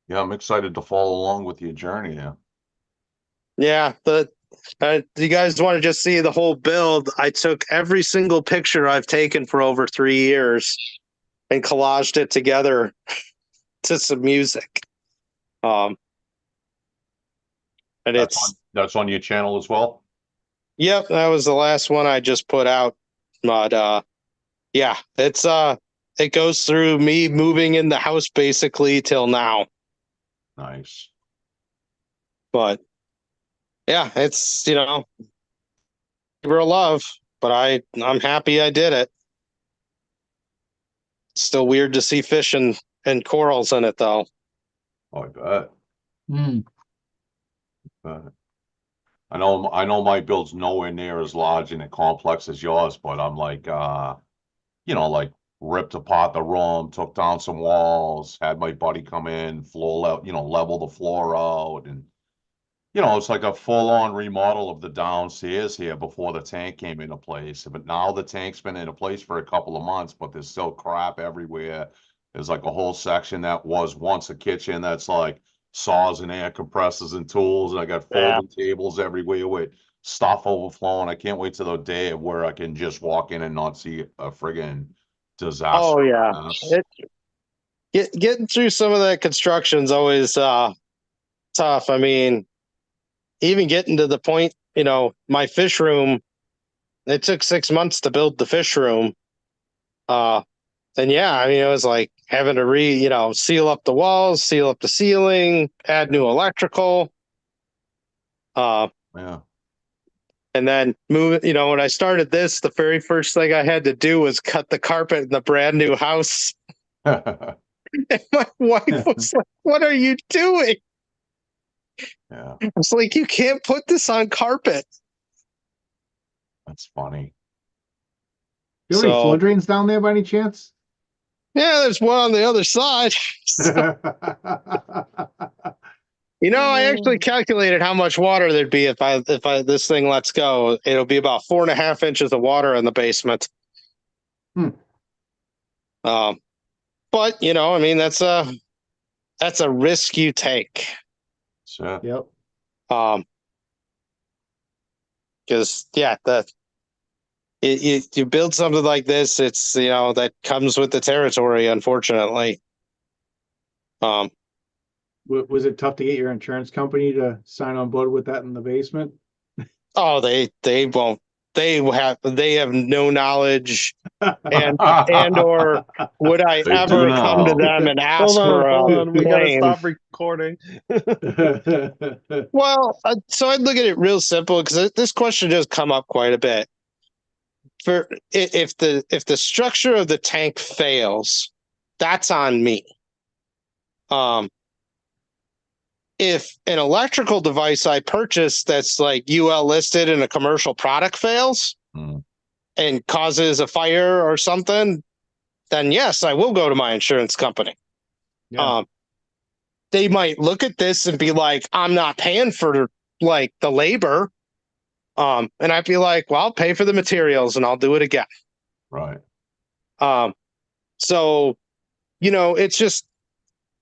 Speaker 1: Yeah, I'm excited to follow along with your journey there.
Speaker 2: Yeah, you guys want to just see the whole build? I took every single picture I've taken for over 3 years and collaged it together to some music. And
Speaker 1: That's on your channel as well?
Speaker 2: Yep, that was the last one I just put out. But yeah, it goes through me moving in the house basically till now.
Speaker 1: Nice.
Speaker 2: But yeah, it's labor of love, but I'm happy I did it. It's still weird to see fish and corals in it though.
Speaker 1: Oh, I bet.
Speaker 4: Mm.
Speaker 1: But I know my build's nowhere near as large and complex as yours, but I'm like like ripped apart the room, took down some walls, had my buddy come in, level the floor out, and you know, it's like a full-on remodel of the downstairs here before the tank came into place. But now the tank's been into place for a couple of months, but there's still crap everywhere. There's like a whole section that was once a kitchen that's like saws and air compressors and tools, and I got
Speaker 6: Yeah.
Speaker 1: folding tables everywhere with stuff overflowing. I can't wait till the day where I can just walk in and not see a friggin' disaster.
Speaker 6: Oh yeah.
Speaker 1: mess.
Speaker 6: Getting through some of that construction's always tough. I mean, even getting to the point, my fish room, it took 6 months to build the fish room. And yeah, I mean, it was like having to seal up the walls, seal up the ceiling, add new electrical.
Speaker 1: Yeah.
Speaker 6: And then when I started this, the very first thing I had to do was cut the carpet in the brand new house. And my wife was like, "What are you doing?"
Speaker 1: Yeah,
Speaker 6: I was like, "You can't put this on carpet."
Speaker 1: that's funny.
Speaker 4: You have any
Speaker 6: So-
Speaker 4: floor drains down there by any chance?
Speaker 6: Yeah, there's one on the other side. I actually calculated how much water there'd be if I this thing lets go. It'll be about 4.5 inches of water in the basement. But I mean, that's a risk you take.
Speaker 1: Sure.
Speaker 4: Yep.
Speaker 6: Because you build something like this, it's that comes with the territory, unfortunately.
Speaker 4: Was it tough to get your insurance company to sign on board with that in the basement?
Speaker 6: Oh, they won't. They have no knowledge, or would I
Speaker 1: They do
Speaker 6: ever come to
Speaker 1: now.
Speaker 6: them and ask
Speaker 5: Hold
Speaker 6: for a
Speaker 5: on. We gotta
Speaker 6: claim?
Speaker 5: stop recording.
Speaker 6: Well, so I'd look at it real simple because this question does come up quite a bit. For if the structure of the tank fails, that's on me. If an electrical device I purchased that's like UL listed in a commercial product fails and causes a fire or something, then yes, I will go to my insurance company.
Speaker 4: Yeah.
Speaker 6: They might look at this and be like, "I'm not paying for like the labor." And I'd be like, "Well, I'll pay for the materials and I'll do it again."
Speaker 1: Right.
Speaker 6: So, it's just,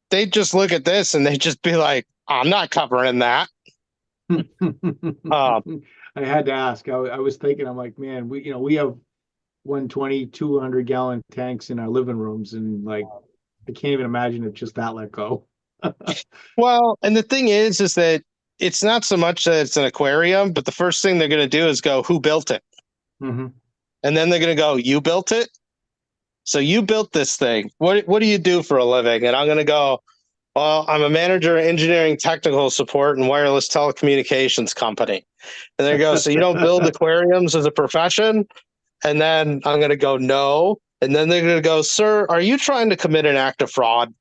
Speaker 6: they just look at this and they just be like, "I'm not covering that."
Speaker 4: I had to ask. I was thinking, I'm like, man, we have 120, 200 gallon tanks in our living rooms, and like, I can't even imagine if just that let go.
Speaker 6: Well, and the thing is that it's not so much that it's an aquarium, but the first thing they're going to do is go, "Who built it?"
Speaker 4: Mm-hmm.
Speaker 6: And then they're going to go, "You built it? So you built this thing. What do you do for a living?" And I'm going to go, "Well, I'm a manager of engineering technical support and wireless telecommunications company." And they go, "So you don't build aquariums as a profession?" And then I'm going to go, "No." And then they're going to go, "Sir, are you trying to commit an act of fraud?"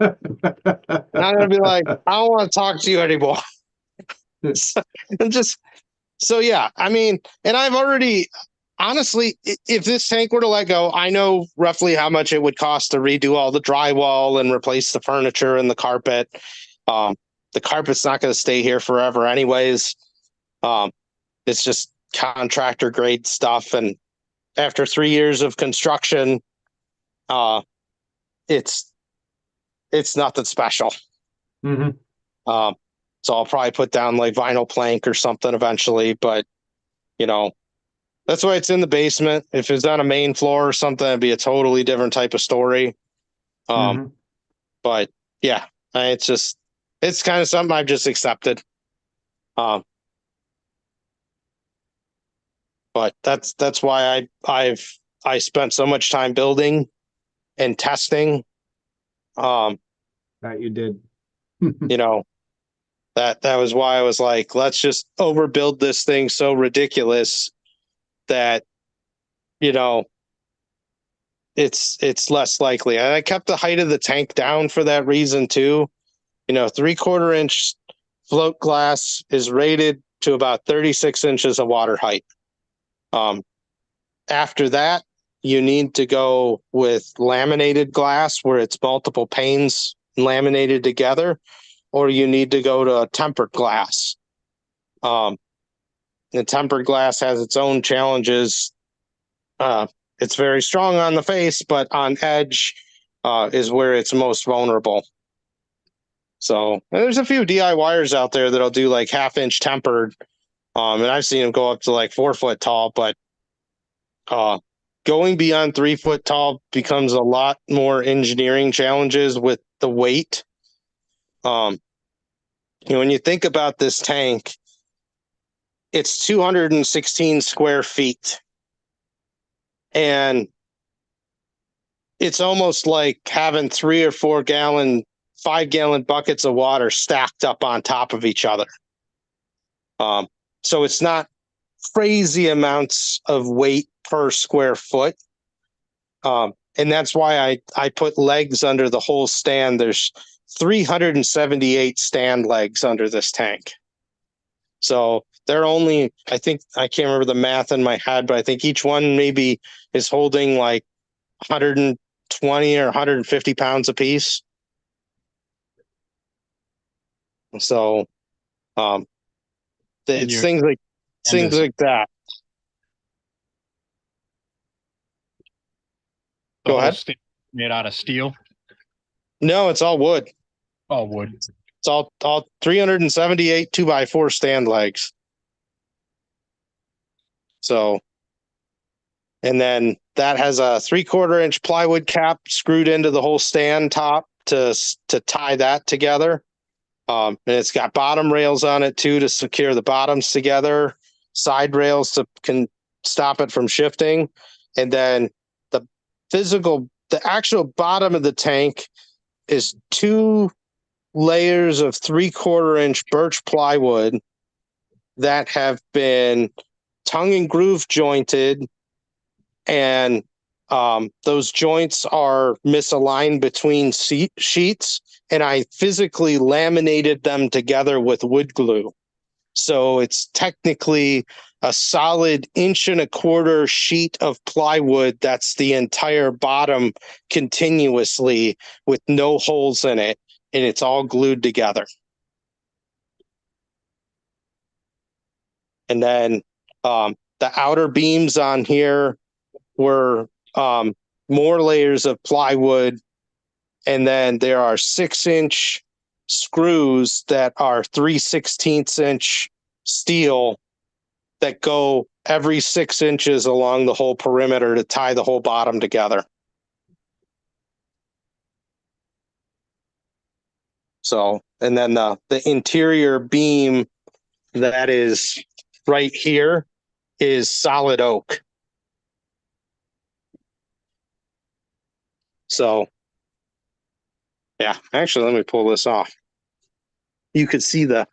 Speaker 6: And I'm going to be like, "I don't want to talk to you anymore." Yeah, I mean, and I've already, honestly, if this tank were to let go, I know roughly how much it would cost to redo all the drywall and replace the furniture and the carpet. The carpet's not going to stay here forever anyways. It's just contractor grade stuff. And after 3 years of construction, it's nothing special.
Speaker 4: Mm-hmm.
Speaker 6: So I'll probably put down like vinyl plank or something eventually, but that's why it's in the basement. If it's on a main floor or something, it'd be a totally different type of story. But yeah, it's kind of something I've just accepted. But that's why I spent so much time building and testing.
Speaker 4: That you did.
Speaker 6: That was why I was like, let's just overbuild this thing so ridiculous that it's less likely. And I kept the height of the tank down for that reason too. 3/4 inch float glass is rated to about 36 inches of water height. After that, you need to go with laminated glass where it's multiple panes laminated together. or you need to go to tempered glass. The tempered glass has its own challenges. It's very strong on the face, but on edge is where it's most vulnerable. So and there's a few DIYers out there that'll do like 1/2 inch tempered. And I've seen them go up to like 4 foot tall, but going beyond 3 foot tall becomes a lot more engineering challenges with the weight. When you think about this tank, it's 216 square feet. And it's almost like having 3 or 4 gallon, 5-gallon buckets of water stacked up on top of each other. So it's not crazy amounts of weight per square foot. And that's why I put legs under the whole stand. There's 378 stand legs under this tank. So they're only, I think, I can't remember the math in my head, but I think each one maybe is holding like 120 or 150 pounds apiece. So it's things like that. Go ahead.
Speaker 7: Made out of steel?
Speaker 6: No, it's all wood.
Speaker 7: Oh, wood.
Speaker 6: It's all 378 2x4 stand legs. So, and then that has a 3/4 inch plywood cap screwed into the whole stand top to tie that together. And it's got bottom rails on it too to secure the bottoms together, side rails can stop it from shifting. And then the actual bottom of the tank is 2 layers of 3/4 inch birch plywood that have been tongue and groove jointed, and those joints are misaligned between sheets, and I physically laminated them together with wood glue. So it's technically a solid 1.25 inch sheet of plywood that's the entire bottom continuously with no holes in it, and it's all glued together. And then the outer beams on here were more layers of plywood, and then there are 6-inch screws that are 3/16 inch steel that go every 6 inches along the whole perimeter to tie the whole bottom together. So, and then the interior beam that is right here is solid oak. So, yeah, actually, let me pull this off. You could see the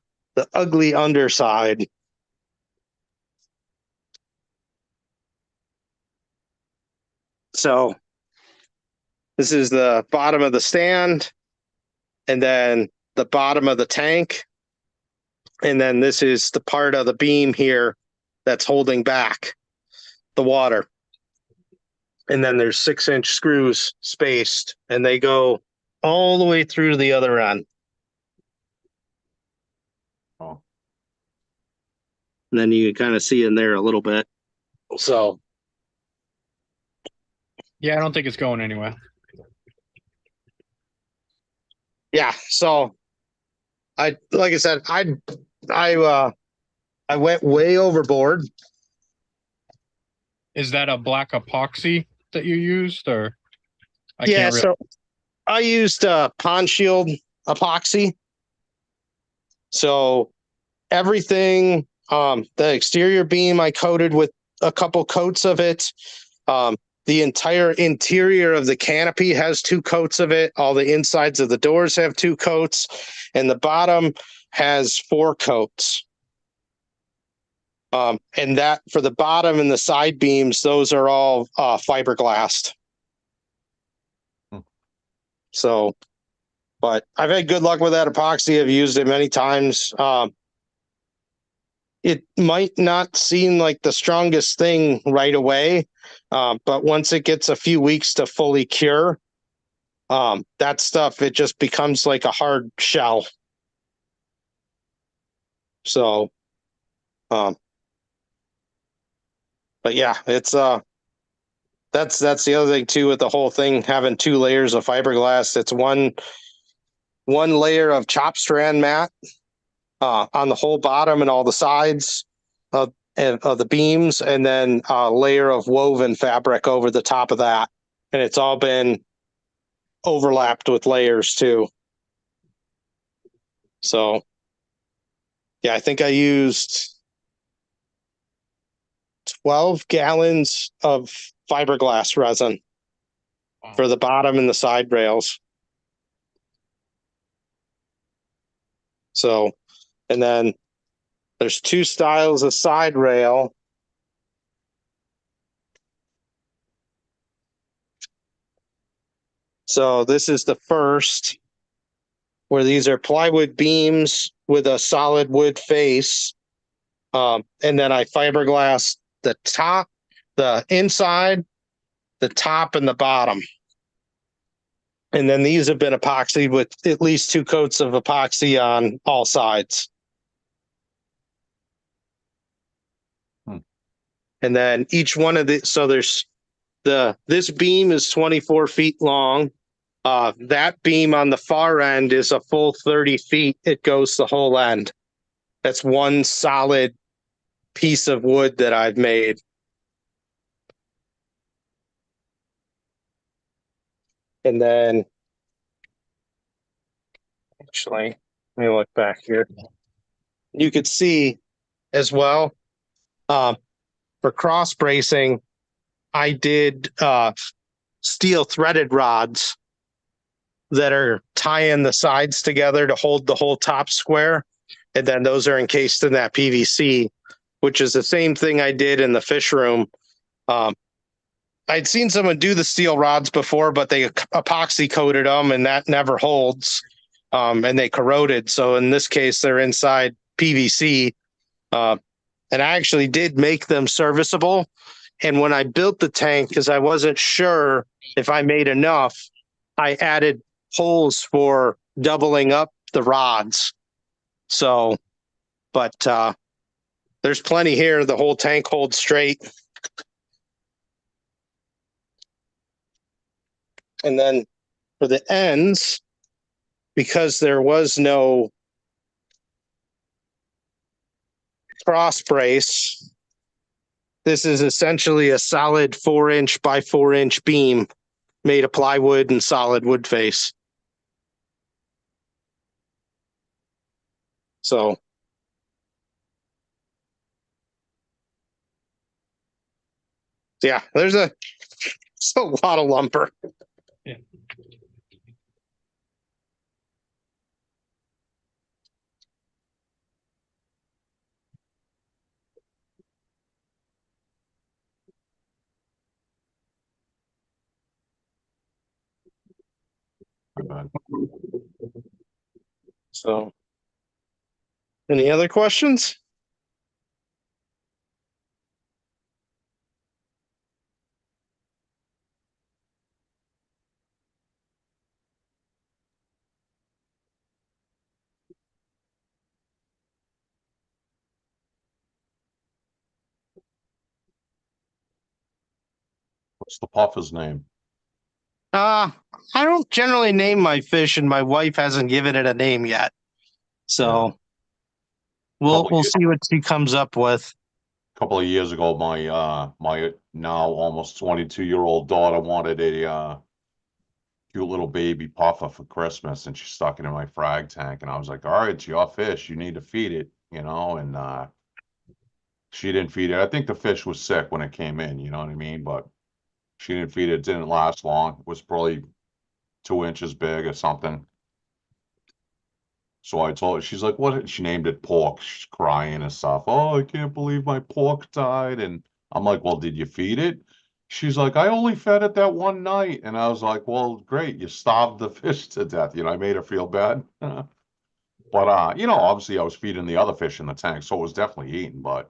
Speaker 6: ugly underside. So, this is the bottom of the stand, and then the bottom of the tank. And then this is the part of the beam here that's holding back the water. And then there's 6-inch screws spaced, and they go all the way through to the other end.
Speaker 1: Oh.
Speaker 6: And then you can kind of see in there a little bit. So,
Speaker 7: Yeah, I don't think it's going anywhere.
Speaker 6: yeah. So, like I said, I went way overboard.
Speaker 7: Is that a black epoxy that you used, or?
Speaker 6: So I used Pond Shield epoxy. So everything, the exterior beam I coated with a couple coats of it. The entire interior of the canopy has 2 coats of it. All the insides of the doors have 2 coats, and the bottom has 4 coats. And that for the bottom and the side beams, those are all fiberglassed. So, but I've had good luck with that epoxy. I've used it many times. It might not seem like the strongest thing right away, but once it gets a few weeks to fully cure, that stuff, it just becomes like a hard shell. So, but yeah, it's that's the other thing too with the whole thing having 2 layers of fiberglass. It's one layer of chop strand mat on the whole bottom and all the sides of the beams, and then a layer of woven fabric over the top of that, and it's all been overlapped with layers too. So, yeah, I think I used 12 gallons of fiberglass resin for the bottom and the side rails. So, and then there's 2 styles of side rail. So this is the first, where these are plywood beams with a solid wood face. And then I fiberglass the top, the inside, the top, and the bottom. And then these have been epoxied with at least 2 coats of epoxy on all sides. And then each one of the, so there's this beam is 24 feet long. That beam on the far end is a full 30 feet. It goes the whole end. That's one solid piece of wood that I've made. And then, actually, let me look back here. You could see as well, for cross bracing, I did steel threaded rods that are tying the sides together to hold the whole top square. And then those are encased in that PVC, which is the same thing I did in the fish room. I'd seen someone do the steel rods before, but they epoxy coated them and that never holds. And they corroded. So in this case, they're inside PVC. And I actually did make them serviceable. And when I built the tank, because I wasn't sure if I made enough, I added holes for doubling up the rods. So, but there's plenty here. The whole tank holds straight. And then for the ends, because there was no cross brace, this is essentially a solid 4-inch by 4-inch beam made of plywood and solid wood face. So, yeah, there's a lot of lumber.
Speaker 7: Yeah.
Speaker 6: So, any other questions?
Speaker 1: What's the puffer's name?
Speaker 6: I don't generally name my fish, and my wife hasn't given it a name yet. So we'll see what she comes up with.
Speaker 1: Couple of years ago, my now almost 22-year-old daughter wanted a cute little baby puffer for Christmas, and she stuck it in my frag tank, and I was like, all right, it's your fish, you need to feed it, and she didn't feed it. I think the fish was sick when it came in, you know what I mean? But she didn't feed it. It didn't last long. It was probably 2 inches big or something. So I told her, she's like, what? She named it Pork. She's crying and stuff. Oh, I can't believe my pork died. And I'm like, well, did you feed it? She's like, I only fed it that one night. And I was like, well, great. You starved the fish to death. I made her feel bad. But, obviously I was feeding the other fish in the tank. So it was definitely eaten. But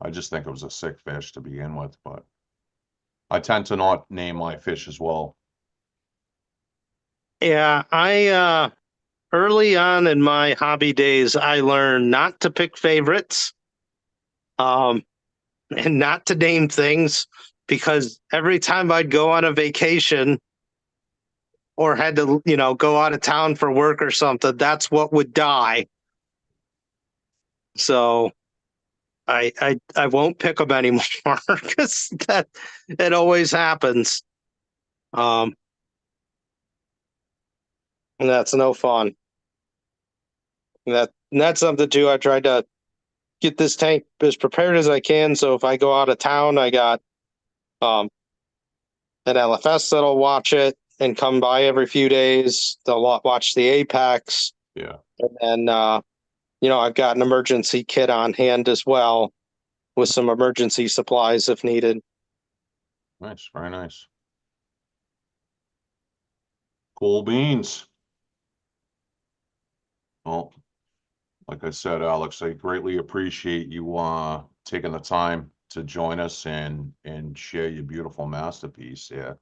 Speaker 1: I just think it was a sick fish to begin with. But I tend to not name my fish as well.
Speaker 6: Yeah, early on in my hobby days, I learned not to pick favorites, and not to name things, because every time I'd go on a vacation or had to, go out of town for work or something, that's what would die. So I won't pick them anymore because that it always happens. And that's no fun. And that's something too. I tried to get this tank as prepared as I can. So if I go out of town, I got an LFS that'll watch it and come by every few days. They'll watch the Apex.
Speaker 1: Yeah.
Speaker 6: And then, I've got an emergency kit on hand as well with some emergency supplies if needed.
Speaker 1: Nice, very nice. Cool beans. Well, like I said, Alex, I greatly appreciate you taking the time to join us and share your beautiful masterpiece here.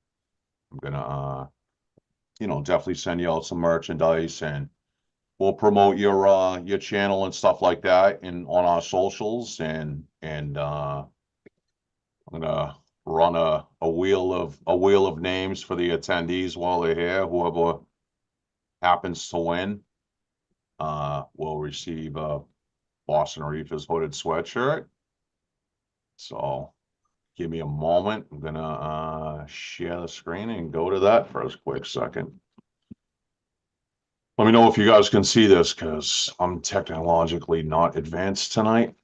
Speaker 1: I'm gonna definitely send you out some merchandise, and we'll promote your channel and stuff like that on our socials, and I'm gonna run a wheel of names for the attendees while they're here. Whoever happens to win will receive a Boston Reefers hooded sweatshirt. So give me a moment. I'm gonna share the screen and go to that for a quick second. Let me know if you guys can see this, because I'm technologically not advanced tonight.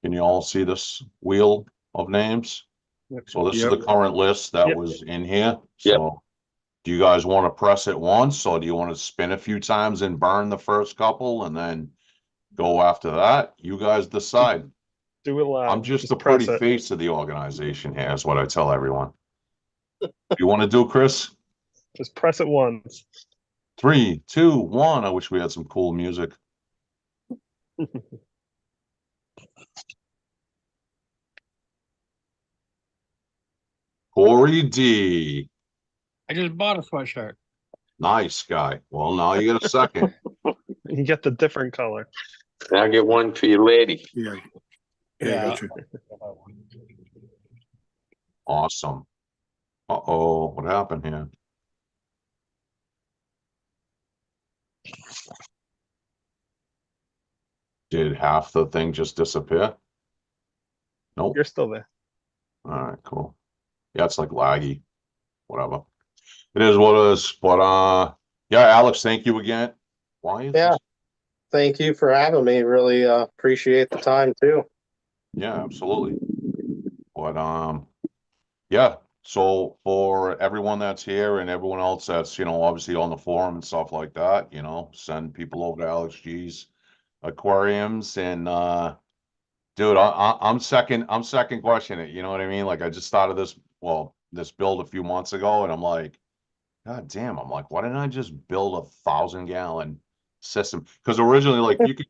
Speaker 1: Can you all see this wheel of names? So this is the current list that was in here. So do you guys want to press it once, or do you want to spin a few times and burn the first couple and then go after that? You guys decide.
Speaker 5: Do it loud.
Speaker 1: I'm just the pretty face of the organization here, is what I tell everyone. You want to do, Chris?
Speaker 5: Just press it once.
Speaker 1: 3, 2, 1. I wish we had some cool music. Corey D.
Speaker 7: I just bought a sweatshirt.
Speaker 1: Nice guy. Well, now you get a second.
Speaker 5: You get the different color.
Speaker 8: I'll get one for your lady.
Speaker 9: Yeah.
Speaker 7: Yeah.
Speaker 9: Gotcha.
Speaker 1: Awesome. Uh-oh, what happened here? Did half the thing just disappear? Nope.
Speaker 5: You're still there.
Speaker 1: All right, cool. Yeah, it's like laggy. Whatever. It is what it is. But yeah, Alex, thank you again. Why is this?
Speaker 6: Thank you for having me. Really appreciate the time too.
Speaker 1: Yeah, absolutely. But yeah. So for everyone that's here and everyone else that's, obviously on the forum and stuff like that, send people over to Alex G's Aquariums, and dude, I'm second questioning it, you know what I mean? Like, I just started this build a few months ago, and I'm like, God damn, I'm like, why didn't I just build a 1,000-gallon system? Because originally, like, you could,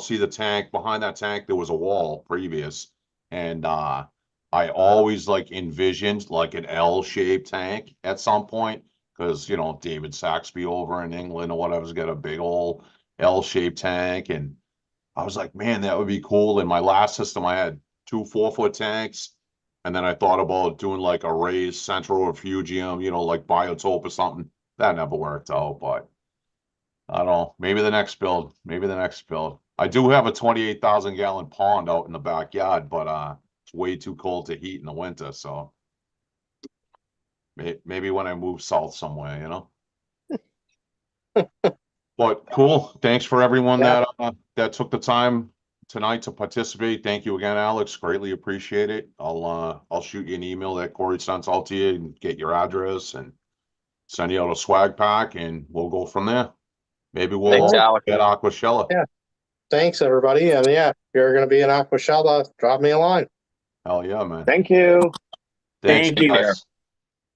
Speaker 1: see the tank. Behind that tank, there was a wall previous. And I always like envisioned like an L-shaped tank at some point. Because, David Saxby over in England or whatever's got a big old L-shaped tank. And I was like, man, that would be cool. In my last system, I had 2 4-foot tanks. And then I thought about doing like a raised central refugium, like biotope or something. That never worked out, but I don't know. Maybe the next build. I do have a 28,000-gallon pond out in the backyard, but it's way too cold to heat in the winter. So maybe when I move south somewhere, But cool. Thanks for everyone that took the time tonight to participate. Thank you again, Alex. Greatly appreciate it. I'll shoot you an email that Corey sends out to you and get your address and send you out a swag pack, and we'll go from there. Maybe we'll
Speaker 8: Thanks, Alex.
Speaker 1: get Aquashella.
Speaker 6: Yeah. Thanks everybody. And yeah, if you're gonna be an Aquashella, drop me a line.
Speaker 1: Hell yeah, man.
Speaker 8: Thank you.
Speaker 1: Thanks,
Speaker 8: Thank you.
Speaker 1: guys.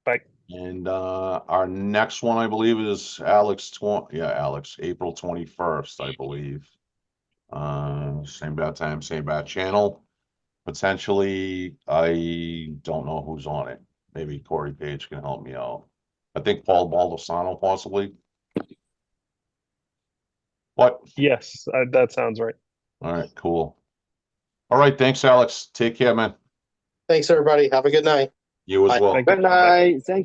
Speaker 5: Bye.
Speaker 1: And our next one, I believe, is Alex. Alex, April 21st, I believe. Same bad time, same bad channel. Potentially, I don't know who's on it. Maybe Corey Page can help me out. I think Paul Baldessano possibly. What?
Speaker 5: Yes, that sounds right.
Speaker 1: All right, cool. All right, thanks, Alex. Take care, man.
Speaker 2: Thanks, everybody. Have a good night.
Speaker 1: You as
Speaker 2: Bye.
Speaker 1: well.
Speaker 5: Thank you.
Speaker 8: Good night. Thank